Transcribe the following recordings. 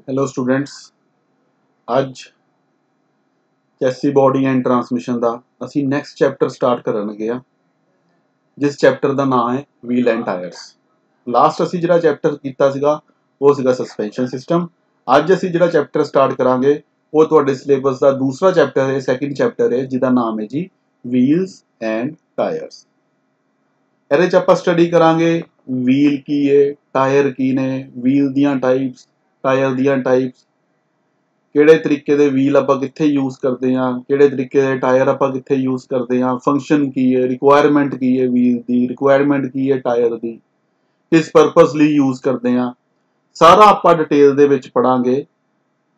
Hello students, अज chassis body and transmission का असी नैक्सट चैप्टर स्टार्ट करन लगे आ, जिस चैप्टर का नाम है व्हील एंड टायरस। लास्ट असी जो चैप्टर किया सीगा वो सीगा सस्पेंशन सिस्टम। अज असी जो चैप्टर स्टार्ट करांगे वो तुहाडे सिलेबस का दूसरा चैप्टर है, सैकेंड चैप्टर है, जिसका नाम है जी व्हील्स एंड टायरस। ਇਹਦੇ 'ਚ ਆਪਾਂ स्टडी करांगे व्हील की है, टायर की ने, व्हील दियां टाइप्स, टायर दियां टाइप्स, ਕਿਹੜੇ ਤਰੀਕੇ ਦੇ ਵੀਲ ਆਪਾਂ ਕਿੱਥੇ ਯੂਜ਼ ਕਰਦੇ ਹਾਂ, ਕਿਹੜੇ ਤਰੀਕੇ ਦੇ ਟਾਇਰ ਆਪਾਂ ਕਿੱਥੇ ਯੂਜ਼ ਕਰਦੇ ਹਾਂ, ਫੰਕਸ਼ਨ ਕੀ ਹੈ, ਰਿਕੁਆਇਰਮੈਂਟ ਕੀ ਹੈ ਵੀਲ ਦੀ, ਰਿਕੁਆਇਰਮੈਂਟ ਕੀ ਹੈ ਟਾਇਰ ਦੀ, ਕਿਸ ਪਰਪਸ ਲਈ ਯੂਜ਼ ਕਰਦੇ ਹਾਂ, ਸਾਰਾ ਆਪਾਂ ਡਿਟੇਲ ਦੇ ਵਿੱਚ ਪੜਾਂਗੇ।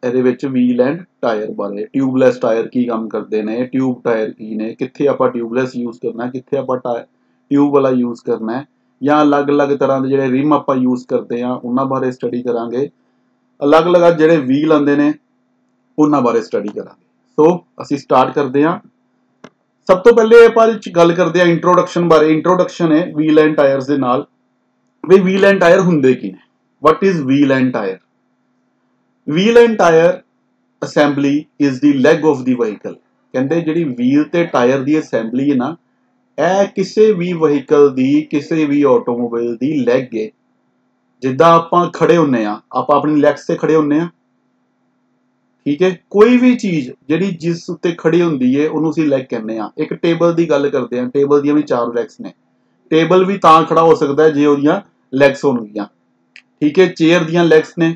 ਇਹਦੇ ਵਿੱਚ ਵੀਲ ਐਂਡ ਟਾਇਰ ਬਾਰੇ, ਟਿਊਬਲੈਸ ਟਾਇਰ ਕੀ ਕੰਮ ਕਰਦੇ ਨੇ, ਟਿਊਬ ਟਾਇਰ ਕੀ ਨੇ, ਕਿੱਥੇ ਆਪਾਂ ਟਿਊਬਲੈਸ ਯੂਜ਼ ਕਰਨਾ, ਕਿੱਥੇ ਆਪਾਂ ਟਿਊਬ ਵਾਲਾ ਯੂਜ਼ ਕਰਨਾ, ਜਾਂ ਅਲੱਗ-ਅਲੱਗ ਤਰ੍ਹਾਂ ਦੇ ਜਿਹੜੇ ਰਿਮ ਆਪਾਂ ਯੂਜ਼ ਕਰਦੇ ਹਾਂ ਉਹਨਾਂ ਬਾਰੇ ਸਟੱਡੀ ਕਰਾਂਗੇ। ਅਲੱਗ-ਅਲੱਗ ਜਿਹੜੇ ਵੀਲ ਆਉਂਦੇ ਨੇ ਉਹਨਾਂ ਬਾਰੇ ਸਟੱਡੀ ਕਰਾਂਗੇ। ਸੋ ਅਸੀਂ ਸਟਾਰਟ ਕਰਦੇ ਹਾਂ। ਸਭ ਤੋਂ ਪਹਿਲੇ ਆਪਾਂ ਗੱਲ ਕਰਦੇ ਹਾਂ ਇੰਟਰੋਡਕਸ਼ਨ ਬਾਰੇ। ਇੰਟਰੋਡਕਸ਼ਨ ਹੈ ਵੀਲ ਐਂਡ ਟਾਇਰਸ ਦੇ ਨਾਲ ਵੀ ਵੀਲ ਐਂਡ ਟਾਇਰ ਹੁੰਦੇ ਕੀ ਨੇ। What is wheel and tyre? Wheel and tyre assembly is the leg of the vehicle. ਕਹਿੰਦੇ ਜਿਹੜੀ ਵੀਲ ਤੇ ਟਾਇਰ ਦੀ ਅਸੈਂਬਲੀ ਹੈ ਨਾ, ਇਹ ਕਿਸੇ ਵੀ ਵਹੀਕਲ ਦੀ, ਕਿਸੇ ਵੀ ਆਟੋਮੋਬਾਈਲ ਦੀ ਲੈਗ ਹੈ। ਜਿੱਦਾਂ ਆਪਾਂ ਖੜੇ ਹੁੰਨੇ ਆ, ਆਪਾਂ ਆਪਣੀ ਲੈਗਸ ਤੇ ਖੜੇ ਹੁੰਨੇ ਆ, ठीक है। कोई भी चीज जी जिस उत्ते खड़ी होंदी है उन्होंने असीं लैग कहने आ। एक टेबल की गल करते हैं, टेबल दी भी 4 लैग्स ने। टेबल भी तां खड़ा हो सकता है जे उहदियां लैग्स होणगियां, ठीक है। चेयर दियां लैग्स ने,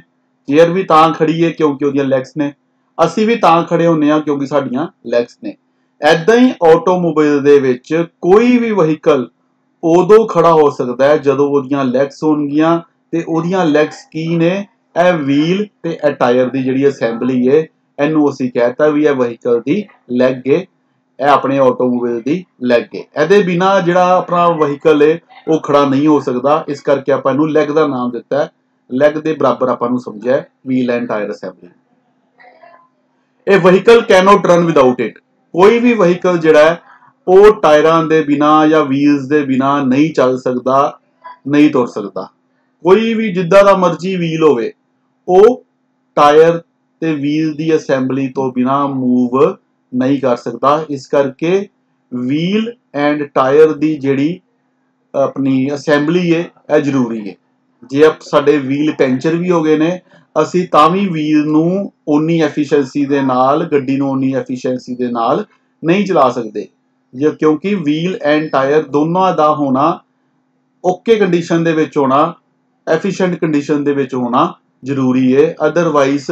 चेयर भी तां खड़ी है क्योंकि उहदियां लैग्स ने। असीं भी तां खड़े होने आ क्योंकि साडियां लैग्स ने। ऐदां ही ऑटोमोबाइल दे विच कोई भी वहीकल उदों खड़ा हो सकता है जदों उहदियां लैग्स होणगियां ते उहदियां लैग्स की ने, ਇਹ ਵੀਲ ਤੇ ਇਹ ਟਾਇਰ ਦੀ ਜਿਹੜੀ ਅਸੈਂਬਲੀ ਹੈ, ਇਹਨੂੰ ਅਸੀਂ ਕਹਿਤਾ ਵੀ ਇਹ ਵਹੀਕਲ ਦੀ ਲੈਗ ਹੈ, ਇਹ ਆਪਣੇ ਆਟੋਮੋਬਾਈਲ ਦੀ ਲੈਗ ਹੈ। ਇਹਦੇ ਬਿਨਾ ਜਿਹੜਾ ਆਪਣਾ ਵਹੀਕਲ ਹੈ ਉਹ ਖੜਾ ਨਹੀਂ ਹੋ ਸਕਦਾ, ਇਸ ਕਰਕੇ ਆਪਾਂ ਇਹਨੂੰ ਲੈਗ ਦਾ ਨਾਮ ਦਿੱਤਾ ਹੈ। ਲੈਗ ਦੇ ਬਰਾਬਰ ਆਪਾਂ ਨੂੰ ਸਮਝਿਆ ਵੀਲ ਐਂਡ ਟਾਇਰ ਅਸੈਂਬਲੀ। ਇਹ vehicle cannot run without it. ਕੋਈ ਵੀ ਵਹੀਕਲ ਜਿਹੜਾ ਹੈ ਉਹ ਟਾਇਰਾਂ ਦੇ ਬਿਨਾ ਜਾਂ ਵੀਲਸ ਦੇ ਬਿਨਾ ਨਹੀਂ ਚੱਲ ਸਕਦਾ, ਨਹੀਂ ਤੁਰ ਸਕਦਾ। ਕੋਈ ਵੀ ਜਿੱਦਾਂ ਦਾ ਮਰਜ਼ੀ ਵੀਲ ਹੋਵੇ ਉਹ ਟਾਇਰ ਤੇ ਵੀਲ ਦੀ ਅਸੈਂਬਲੀ ਤੋਂ ਬਿਨਾ ਮੂਵ ਨਹੀਂ ਕਰ ਸਕਦਾ। ਇਸ ਕਰਕੇ ਵੀਲ ਐਂਡ ਟਾਇਰ ਦੀ ਜਿਹੜੀ ਆਪਣੀ ਅਸੈਂਬਲੀ ਹੈ ਇਹ ਜ਼ਰੂਰੀ ਹੈ। ਜੇ ਸਾਡੇ ਵੀਲ ਪੈਂਚਰ ਵੀ ਹੋ ਗਏ ਨੇ, ਅਸੀਂ ਤਾਂ ਵੀ ਵੀਲ ਨੂੰ ਓਨੀ ਐਫੀਸ਼ੀਐਂਸੀ ਦੇ ਨਾਲ, ਗੱਡੀ ਨੂੰ ਓਨੀ ਐਫੀਸ਼ੀਐਂਸੀ ਦੇ ਨਾਲ ਨਹੀਂ ਚਲਾ ਸਕਦੇ, ਕਿਉਂਕਿ ਵੀਲ ਐਂਡ ਟਾਇਰ ਦੋਨਾਂ ਦਾ ਹੋਣਾ ਓਕੇ ਕੰਡੀਸ਼ਨ ਦੇ ਵਿੱਚ ਹੋਣਾ, ਐਫੀਸ਼ੀਐਂਟ ਕੰਡੀਸ਼ਨ ਦੇ ਵਿੱਚ ਹੋਣਾ ਜ਼ਰੂਰੀ ਹੈ। ਅਦਰਵਾਈਜ਼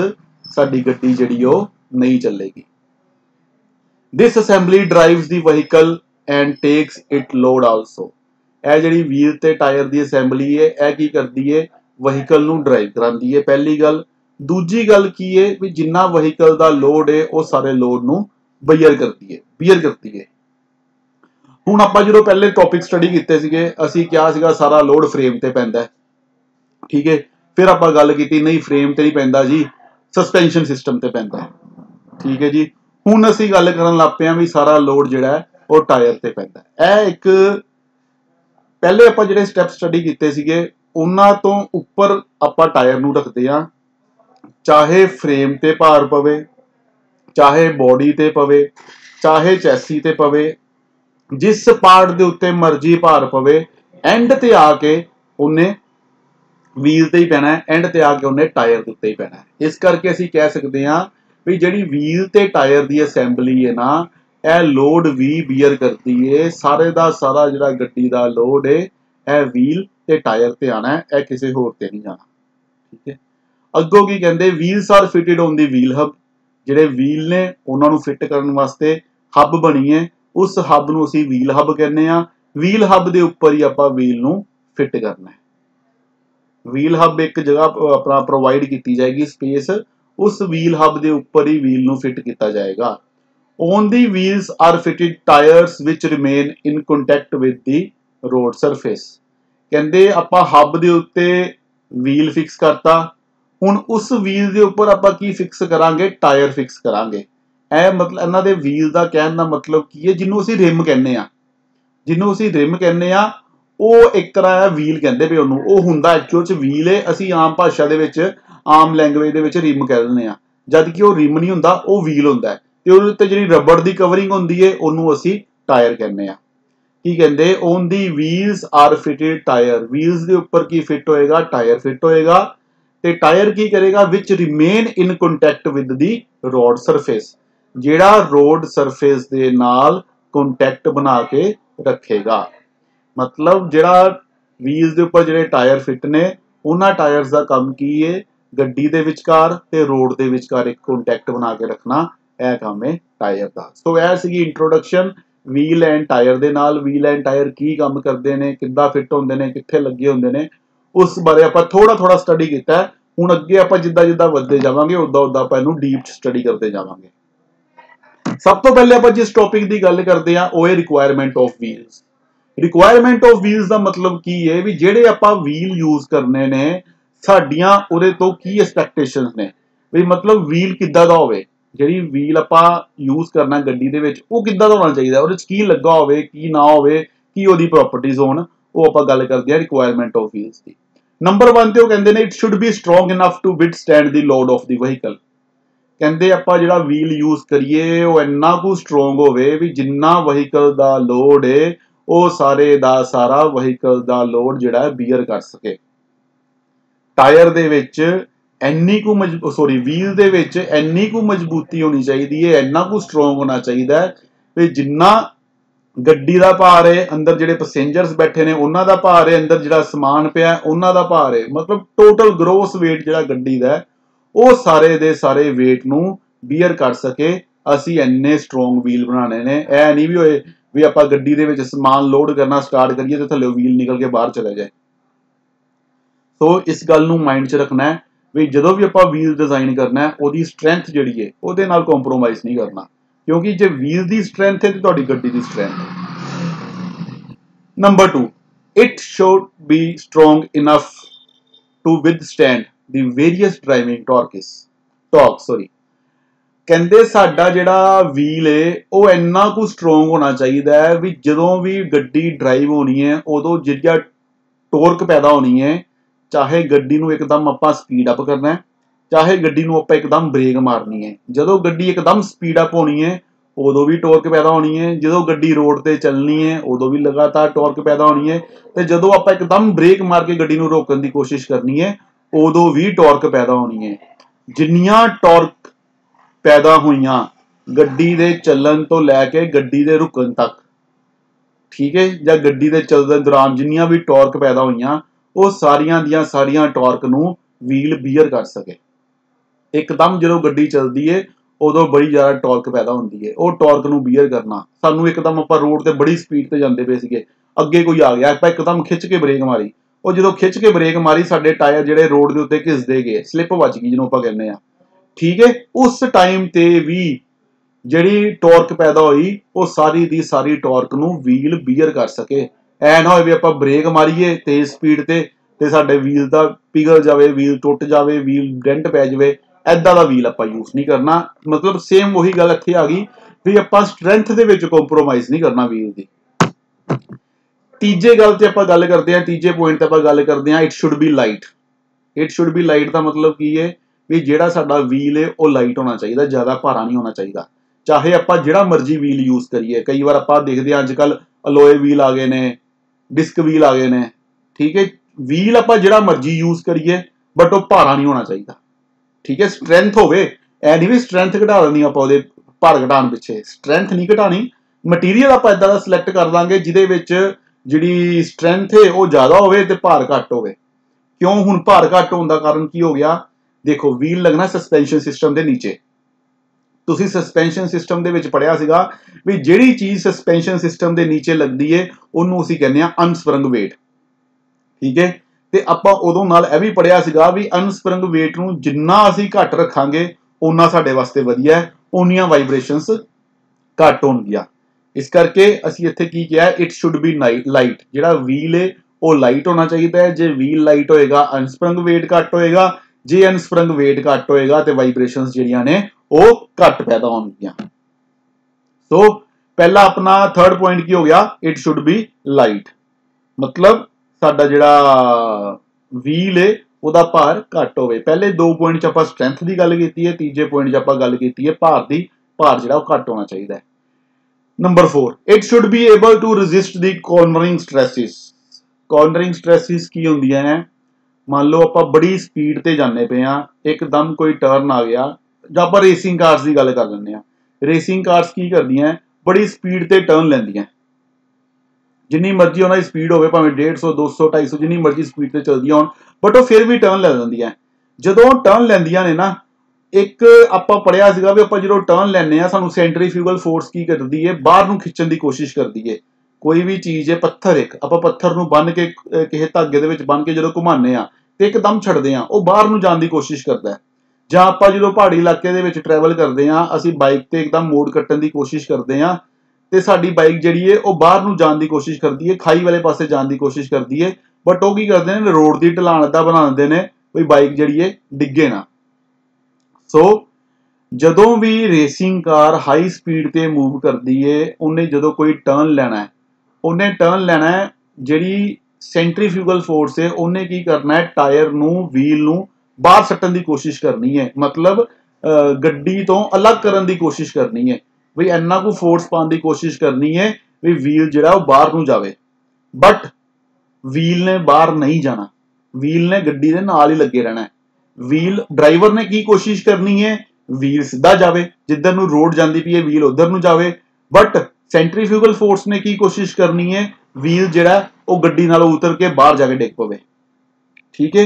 ਸਾਡੀ ਗੱਡੀ ਜਿਹੜੀ ਉਹ ਨਹੀਂ ਚੱਲੇਗੀ। ਦਿਸ assembly drives the vehicle and takes it load also. ਇਹ ਜਿਹੜੀ ਵੀਲ ਤੇ ਟਾਇਰ ਦੀ ਅਸੈਂਬਲੀ ਹੈ ਇਹ ਕੀ ਕਰਦੀ ਹੈ? ਵਹੀਕਲ ਨੂੰ ਡਰਾਈਵ ਕਰਾਉਂਦੀ ਹੈ, ਪਹਿਲੀ ਗੱਲ। ਦੂਜੀ ਗੱਲ ਕੀ ਹੈ ਵੀ ਜਿੰਨਾ ਵਹੀਕਲ ਦਾ ਲੋਡ ਹੈ ਉਹ ਸਾਰੇ ਲੋਡ ਨੂੰ ਬੀਅਰ ਕਰਦੀ ਹੈ। ਹੁਣ ਆਪਾਂ ਜਦੋਂ ਪਹਿਲੇ ਟੌਪਿਕ ਸਟੱਡੀ ਕੀਤੇ ਸੀਗੇ, ਅਸੀਂ ਕਿਹਾ ਸੀਗਾ ਸਾਰਾ ਲੋਡ ਫਰੇਮ ਤੇ ਪੈਂਦਾ, ਠੀਕ ਹੈ। ਫਿਰ ਆਪਾਂ ਗੱਲ ਕੀਤੀ ਨਹੀਂ ਫਰੇਮ ਤੇ ਨਹੀਂ ਪੈਂਦਾ ਜੀ, ਸਸਪੈਂਸ਼ਨ ਸਿਸਟਮ ਤੇ ਪੈਂਦਾ, ਠੀਕ ਹੈ ਜੀ। ਹੁਣ ਅਸੀਂ ਗੱਲ ਕਰਨ ਲੱਗ ਪਏ ਹਾਂ ਵੀ ਸਾਰਾ ਲੋਡ ਜਿਹੜਾ ਹੈ ਉਹ ਟਾਇਰ ਤੇ ਪੈਂਦਾ। ਇਹ ਇੱਕ ਪਹਿਲੇ ਆਪਾਂ ਜਿਹੜੇ ਸਟੈਪ ਸਟੱਡੀ ਕੀਤੇ ਸੀਗੇ ਉਹਨਾਂ ਤੋਂ ਉੱਪਰ ਆਪਾਂ ਟਾਇਰ ਨੂੰ ਰੱਖਦੇ ਹਾਂ। ਚਾਹੇ ਫਰੇਮ ਤੇ ਭਾਰ ਪਵੇ, ਚਾਹੇ ਬੋਡੀ ਤੇ ਪਵੇ, ਚਾਹੇ ਚੈਸੀ ਤੇ ਪਵੇ, ਜਿਸ ਪਾਰਟ ਦੇ ਉੱਤੇ ਮਰਜ਼ੀ ਭਾਰ ਪਵੇ, ਐਂਡ ਤੇ ਆ ਕੇ ਉਹਨੇ ਵੀਲ ਤੇ ਹੀ ਪੈਣਾ, ਐਂਡ ਤੇ ਆ ਕੇ ਉਹਨੇ ਟਾਇਰ ਦੇ ਉੱਤੇ ਹੀ ਪੈਣਾ। ਇਸ ਕਰਕੇ ਅਸੀਂ ਕਹਿ ਸਕਦੇ ਹਾਂ ਵੀ ਜਿਹੜੀ ਵੀਲ ਤੇ ਟਾਇਰ ਦੀ ਅਸੈਂਬਲੀ ਹੈ ਨਾ, ਇਹ ਲੋਡ ਵੀ ਬੀਅਰ ਕਰਦੀ ਹੈ। ਸਾਰੇ ਦਾ ਸਾਰਾ ਜਿਹੜਾ ਗੱਡੀ ਦਾ ਲੋਡ ਹੈ ਇਹ ਵੀਲ ਤੇ ਟਾਇਰ ਤੇ ਆਣਾ, ਇਹ ਕਿਸੇ ਹੋਰ ਤੇ ਨਹੀਂ ਜਾਣਾ, ਠੀਕ ਹੈ। ਅੱਗੋਂ ਕੀ ਕਹਿੰਦੇ? Wheels are fitted on the wheel hub. ਜਿਹੜੇ ਵੀਲ ਨੇ ਉਹਨਾਂ ਨੂੰ ਫਿੱਟ ਕਰਨ ਵਾਸਤੇ ਹੱਬ ਬਣੀ ਹੈ, ਉਸ ਹੱਬ ਨੂੰ ਅਸੀਂ ਵੀਲ ਹੱਬ ਕਹਿੰਦੇ ਆ। ਵੀਲ ਹੱਬ ਦੇ ਉੱਪਰ ਹੀ ਆਪਾਂ ਵੀਲ ਨੂੰ ਫਿੱਟ ਕਰਨਾ ਹੈ। ਵੀਲ ਹੱਬ ਇੱਕ ਜਗ੍ਹਾ ਆਪਣਾ ਪ੍ਰੋਵਾਈਡ ਕੀਤੀ ਜਾਏਗੀ ਸਪੇਸ, ਉਸ ਵੀਲ ਹੱਬ ਦੇ ਉੱਪਰ ਹੀ ਵੀਲ ਨੂੰ ਫਿੱਟ ਕੀਤਾ ਜਾਏਗਾ। On the wheels are fitted tyres which remain in contact with the road surface. ਕਹਿੰਦੇ ਆਪਾਂ ਹੱਬ ਦੇ ਉੱਤੇ ਵੀਲ ਫਿਕਸ ਕਰਤਾ, ਹੁਣ ਉਸ ਵੀਲ ਦੇ ਉੱਪਰ ਆਪਾਂ ਕੀ ਫਿਕਸ ਕਰਾਂਗੇ? ਟਾਇਰ ਫਿਕਸ ਕਰਾਂਗੇ। ਇਹ ਮਤਲਬ ਇਹਨਾਂ ਦੇ ਵੀਲ ਦਾ ਕਹਿਣ ਦਾ ਮਤਲਬ ਕੀ ਹੈ? ਜਿਹਨੂੰ ਅਸੀਂ ਰਿਮ ਕਹਿੰਦੇ ਆ, ਜਿਹਨੂੰ ਅਸੀਂ ਰਿਮ ਕਹਿੰਦੇ ਆ ਉਹ ਇੱਕ ਤਰ੍ਹਾਂ ਦਾ ਵੀਲ ਕਹਿੰਦੇ ਪਏ ਉਹਨੂੰ। ਉਹ ਹੁੰਦਾ ਐਕਚੁਅਲ ਚ ਵੀਲ ਹੈ। ਅਸੀਂ ਆਮ ਭਾਸ਼ਾ ਦੇ ਵਿੱਚ आम लैंगुएज दे विच रिम कह दिंदे आ, जद कि वो रिम नहीं हुंदा, वो व्हील हुंदा है ते उहदे उत्ते जिहड़ी रबड़ दी कवरिंग हुंदी है उहनूं असीं टायर कहने आ। की कहंदे on the wheels are fitted tyre, wheels दे उपर की फिट होएगा, टायर फिट होएगा ते टायर की करेगा which remain in contact with the road surface, जिहड़ा रोड सरफेस दे नाल कंटैक्ट बना के रखेगा। मतलब जिहड़ा व्हील्स दे उपर जिहड़े टायर फिट ने उन्हां टायर्स दा काम की है गड्डी दे विचकार ते रोड दे विचकार एक कंटैक्ट बना के रखना, यह काम है टायर दा। सो यह सीगी इंट्रोडक्शन व्हील एंड टायर दे नाल। व्हील एंड टायर की काम करते हैं, किद्दां फिट होंदे ने, कित्थे लगे होंदे ने, उस बारे आपां थोड़ा थोड़ा स्टडी कीता है। हुण अगे आपां जिद्दां जिद्दां वधदे जावांगे उद्दां उद्दां आपां इहनूं डीप स्टडी करते जावांगे। सब तो पहले आपां जिस टॉपिक की गल करते हैं वो है requirement of wheels. Requirement of wheels का मतलब की है भी जिहड़े आपां व्हील यूज करने ने साडियां उहदे तो की एक्सपैक्टेशनस ने, भी मतलब व्हील किद्दां दा होवे, जिहड़ी व्हील आपां यूज करना गड्डी दे विच वो किद्दां दा होना चाहिए, उहदे च की लगा होवे की ना होवे, की ओहदी प्रॉपर्टीज होण, वो आपां गल करदे हां रिक्वायरमेंट ऑफ व्हील्स दी। नंबर 1 ते वो कहंदे ने it should be strong enough to withstand the load of the vehicle. कहंदे आपां जिहड़ा व्हील यूज करिए वो इन्ना कु स्ट्रॉन्ग होवे भी जिन्ना व्हीकल दा लोड है वो सारे दा सारा व्हीकल दा लोड जिहड़ा है बीयर कर सके। टायर दे विच इन्नी कु व्हील दे विच इन्नी कु मजबूती होनी चाहिए है, इन्ना कु स्ट्रॉन्ग होना चाहिए है भी जिन्ना गड्डी दा भार है, अंदर जिहड़े पैसेंजर्स बैठे ने उन्हां दा भार है, अंदर जिहड़ा समान पिया उन्हां दा भार है, मतलब टोटल ग्रोस वेट जिहड़ा गड्डी दा है वो सारे दे सारे वेट नूं बीयर कर सके। असीं इन्ने स्ट्रॉन्ग व्हील बनाने ने, ऐ नहीं भी होए भी आपां गड्डी दे विच समान लोड करना स्टार्ट करिए ते थल्ले व्हील निकल के बाहर चले जाए। तो इस गल नूं माइंड च रखना है भी जदों भी आपां व्हील डिजाइन करना है ओहदी स्ट्रेंथ जिहड़ी है ओहदे नाल कॉम्प्रोमाइज़ नहीं करना, क्योंकि जे व्हील दी स्ट्रेंथ है तो तुहाडी गड्डी दी स्ट्रेंथ है। Number 2 it should be strong enough to withstand the various driving torque कहंदे साडा जिहड़ा व्हील है वो इन्ना कु स्ट्रॉन्ग होना चाहिए है भी जदों भी गड्डी ड्राइव होनी है उदों जिहड़ा टॉर्क पैदा होनी है, चाहे गड्डी नूं एकदम आपां स्पीड अप करना है, चाहे गड्डी नूं आपां एकदम ब्रेक मारनी है। जदों गड्डी एकदम स्पीड अप होनी है उदों भी टॉर्क पैदा होनी है, जदों गड्डी रोड ते चलनी है उदों भी लगातार टॉर्क पैदा होनी है, ते जदों आपां एकदम ब्रेक मार के गड्डी नूं रोकण दी कोशिश करनी है उदों भी टॉर्क पैदा होनी है। जिन्नियां टॉर्क पैदा हुईयां गड्डी दे चलन तो लैके गड्डी दे रुकण तक, ठीक है, या गड्डी दे चलदे दौरान जिन्नियां भी टॉर्क पैदा हुईयां वो सारियां दियां सारियां टॉर्क नूं व्हील बीयर कर सके। एकदम जदों गड्डी चलदी है उदों बड़ी ज़्यादा टॉर्क पैदा होंदी है, वो टॉर्क नूं बीयर करना, सानूं एकदम आपां रोड ते बड़ी स्पीड ते जांदे पे सीगे, अगे कोई आ गया आपां एकदम खिच के ब्रेक मारी, वो जदों खिच के ब्रेक मारी साडे टायर जिहड़े रोड दे उत्ते घिसदे गए, स्लिप वज गई जिहनूं आपां कहने आ, ठीक है, उस टाइम ते भी जिहड़ी टॉर्क पैदा हुई वो सारी दी सारी टॉर्क नूं व्हील बीयर कर सके। ऐ ना होए भी आपां ब्रेक मारीए तेज स्पीड ते साडे व्हील दा पिघल जावे, व्हील टुट जावे, व्हील डेंट पै जावे, ऐदां दा व्हील आपां यूज नहीं करना। मतलब सेम वही गल इत्थे आ गई भी आपां स्ट्रेंथ दे विच कॉम्प्रोमाइज़ नहीं करना व्हील दी। तीजे गल ते आपां गल करदे हां, तीजे पॉइंट ते आपां गल करदे हां it should B light. It should B light दा मतलब की है भी जिहड़ा साडा व्हील है वो लाइट होना चाहिए, ज़्यादा भारा नहीं होना चाहिए। चाहे आपां जिहड़ा मर्जी व्हील यूज करिए, कई बार आपां देखदे हां अजकल अलोए व्हील आ गए ने, डिस्क व्हील आ गए ने, ठीक है, व्हील आपां जिहड़ा मर्जी यूज करिए बट वो भारा नहीं होना चाहिए, ठीक है, स्ट्रेंथ होवे, ऐ नहीं भी स्ट्रेंथ घटा देनी आपां ओहदे भार घटाने पिछे, स्ट्रेंथ नहीं घटानी, मटीरियल आपां इदां दा सिलेक्ट कर लांगे जिहदे विच जिहड़ी स्ट्रेंथ है वो ज़्यादा होवे ते भार घट होवे। क्यों हुण भार घट होण दा कारण की हो गया, देखो व्हील लगना सस्पेंशन सिस्टम दे नीचे, तुसीं सस्पेंशन सिस्टम दे विच पढ़िया सीगा भी जिहड़ी चीज़ सस्पेंशन सिस्टम दे नीचे लगदी है उहनूं असीं कहने आ अनस्प्रंग वेट, ठीक है, ते आपां उदों नाल इह भी पढ़िया सीगा भी अनस्प्रंग वेट नूं जिन्ना असीं घट रखांगे उन्ना साडे वास्ते वधिया है, उन्नियां वाइब्रेशनस घट होणगियां। इस करके असीं इत्थे की किया इट शुड बी लाइट, जिहड़ा व्हील है वो लाइट होना चाहिए है। जे व्हील लाइट होएगा अनस्प्रंग वेट घट होएगा, जे अनस्प्रंग वेट घट होएगा तो वाइब्रेशनस जिहड़ियां ने वो घट पैदा होणगियां। सो पहला अपना थर्ड पॉइंट की हो गया इट शुड बी लाइट, मतलब साडा जिहड़ा व्हील है ਉਹਦਾ ਭਾਰ ਘੱਟ ਹੋਵੇ। ਪਹਿਲੇ 2 ਪੁਆਇੰਟ 'ਚ ਆਪਾਂ ਸਟਰੈਂਥ ਦੀ ਗੱਲ ਕੀਤੀ ਹੈ, ਤੀਜੇ ਪੁਆਇੰਟ 'ਚ ਆਪਾਂ ਗੱਲ ਕੀਤੀ ਹੈ ਭਾਰ ਦੀ। ਭਾਰ ਜਿਹੜਾ ਉਹ ਘੱਟ ਹੋਣਾ ਚਾਹੀਦਾ ਹੈ। Number 4, it should be able to resist the cornering stresses. Cornering stresses ਕੀ ਹੁੰਦੀਆਂ ਹੈ? ਮੰਨ ਲਓ ਆਪਾਂ ਬੜੀ ਸਪੀਡ ਤੇ ਜਾਂਦੇ ਪਏ ਆ, ਇੱਕਦਮ ਕੋਈ ਟਰਨ ਆ ਗਿਆ, ਜਾਂ ਆਪਾਂ ਰੇਸਿੰਗ ਕਾਰਸ ਦੀ ਗੱਲ ਕਰ ਲੈਂਦੇ ਆ। ਰੇਸਿੰਗ ਕਾਰਸ ਕੀ ਕਰਦੀਆਂ? ਬੜੀ ਸਪੀਡ ਤੇ ਟਰਨ ਲੈਂਦੀਆਂ। ਜਿੰਨੀ ਮਰਜ਼ੀ ਉਹਨਾਂ ਦੀ ਸਪੀਡ ਹੋਵੇ, ਭਾਵੇਂ 150, 200, 250 ਜਿੰਨੀ ਮਰਜ਼ੀ ਸਪੀਡ ਤੇ ਚੱਲਦੀਆਂ ਹੋਣ, ਬਟ ਉਹ ਫਿਰ ਵੀ ਟਰਨ ਲੈ ਲੈਂਦੀਆਂ। ਜਦੋਂ ਟਰਨ ਲੈਂਦੀਆਂ ਨੇ ਨਾ, ਇੱਕ ਆਪਾਂ ਪੜਿਆ ਸੀਗਾ ਵੀ ਆਪਾਂ ਜਦੋਂ ਟਰਨ ਲੈਂਦੇ ਆ, ਸਾਨੂੰ ਸੈਂਟਰੀਫਿਊਗਲ ਫੋਰਸ ਕੀ ਕਰਦੀ ਹੈ? ਬਾਹਰ ਨੂੰ ਖਿੱਚਣ ਦੀ ਕੋਸ਼ਿਸ਼ ਕਰਦੀ ਹੈ। ਕੋਈ ਵੀ ਚੀਜ਼ ਹੈ, ਪੱਥਰ ਇੱਕ, ਆਪਾਂ ਪੱਥਰ ਨੂੰ ਬੰਨ ਕੇ ਕਿਸੇ ਧਾਗੇ ਦੇ ਵਿੱਚ ਬੰਨ ਕੇ ਜਦੋਂ ਘੁਮਾਉਂਦੇ ਆ ਤੇ ਇੱਕਦਮ ਛੱਡਦੇ ਆ, ਉਹ ਬਾਹਰ ਨੂੰ ਜਾਣ ਦੀ ਕੋਸ਼ਿਸ਼ ਕਰਦਾ ਹੈ। ਜਾਂ ਆਪਾਂ ਜਦੋਂ ਪਹਾੜੀ ਇਲਾਕੇ ਦੇ ਵਿੱਚ ਟਰੈਵਲ ਕਰਦੇ ਆ, ਅਸੀਂ ਬਾਈਕ ਤੇ ਇੱਕਦਮ ਮੋੜ ਕੱਟਣ ਦੀ ਕੋਸ਼ਿਸ਼ ਕਰਦੇ ਆ ਤੇ ਸਾਡੀ ਬਾਈਕ ਜਿਹੜੀ ਹੈ ਉਹ ਬਾਹਰ ਨੂੰ ਜਾਣ ਦੀ ਕੋਸ਼ਿਸ਼ ਕਰਦੀ ਹੈ, ਖਾਈ ਵਾਲੇ ਪਾਸੇ ਜਾਣ ਦੀ ਕੋਸ਼ਿਸ਼ ਕਰਦੀ ਹੈ। ਬਟ ਉਹ ਕੀ ਕਰਦੇ ਨੇ? ਰੋਡ ਦੀ ਢਲਾਣ ਏਦਾਂ ਬਣਾ ਦਿੰਦੇ ਨੇ ਵੀ ਬਾਈਕ ਜਿਹੜੀ ਹੈ ਡਿੱਗੇ ਨਾ। ਸੋ ਜਦੋਂ ਵੀ ਰੇਸਿੰਗ ਕਾਰ ਹਾਈ ਸਪੀਡ ਤੇ ਮੂਵ ਕਰਦੀ ਹੈ, ਉਹਨੇ ਜਦੋਂ ਕੋਈ ਟਰਨ ਲੈਣਾ ਹੈ, ਉਹਨੇ ਟਰਨ ਲੈਣਾ ਹੈ, ਜਿਹੜੀ ਸੈਂਟਰੀਫਿਊਗਲ ਫੋਰਸ ਹੈ ਉਹਨੇ ਕੀ ਕਰਨਾ ਹੈ? ਟਾਇਰ ਨੂੰ, ਵੀਲ ਨੂੰ ਬਾਹਰ ਸੱਟਣ ਦੀ ਕੋਸ਼ਿਸ਼ ਕਰਨੀ ਹੈ। ਮਤਲਬ ਗੱਡੀ ਤੋਂ ਅਲੱਗ ਕਰਨ ਦੀ ਕੋਸ਼ਿਸ਼ ਕਰਨੀ ਹੈ, ਵੀ ਇੰਨਾ ਕੁ ਫੋਰਸ ਪਾਉਣ ਦੀ ਕੋਸ਼ਿਸ਼ ਕਰਨੀ ਹੈ ਵੀ ਵੀਲ ਜਿਹੜਾ ਉਹ ਬਾਹਰ ਨੂੰ ਜਾਵੇ। ਬਟ ਵੀਲ ਨੇ ਬਾਹਰ ਨਹੀਂ ਜਾਣਾ, ਵੀਲ ਨੇ ਗੱਡੀ ਦੇ ਨਾਲ ਹੀ ਲੱਗੇ ਰਹਿਣਾ ਹੈ। ਵੀਲ ਡਰਾਈਵਰ ਨੇ ਕੀ ਕੋਸ਼ਿਸ਼ ਕਰਨੀ ਹੈ? ਵੀਲ ਸਿੱਧਾ ਜਾਵੇ, ਜਿੱਧਰ ਨੂੰ ਰੋਡ ਜਾਂਦੀ ਪਈ ਹੈ ਵੀਲ ਉਧਰ ਨੂੰ ਜਾਵੇ। ਬਟ ਸੈਂਟਰੀਫਿਊਗਲ ਫੋਰਸ ਨੇ ਕੀ ਕੋਸ਼ਿਸ਼ ਕਰਨੀ ਹੈ? ਵੀਲ ਜਿਹੜਾ ਉਹ ਗੱਡੀ ਨਾਲੋਂ ਉਤਰ ਕੇ ਬਾਹਰ ਜਾ ਕੇ ਡਿੱਗ ਪਵੇ। ਠੀਕ ਹੈ,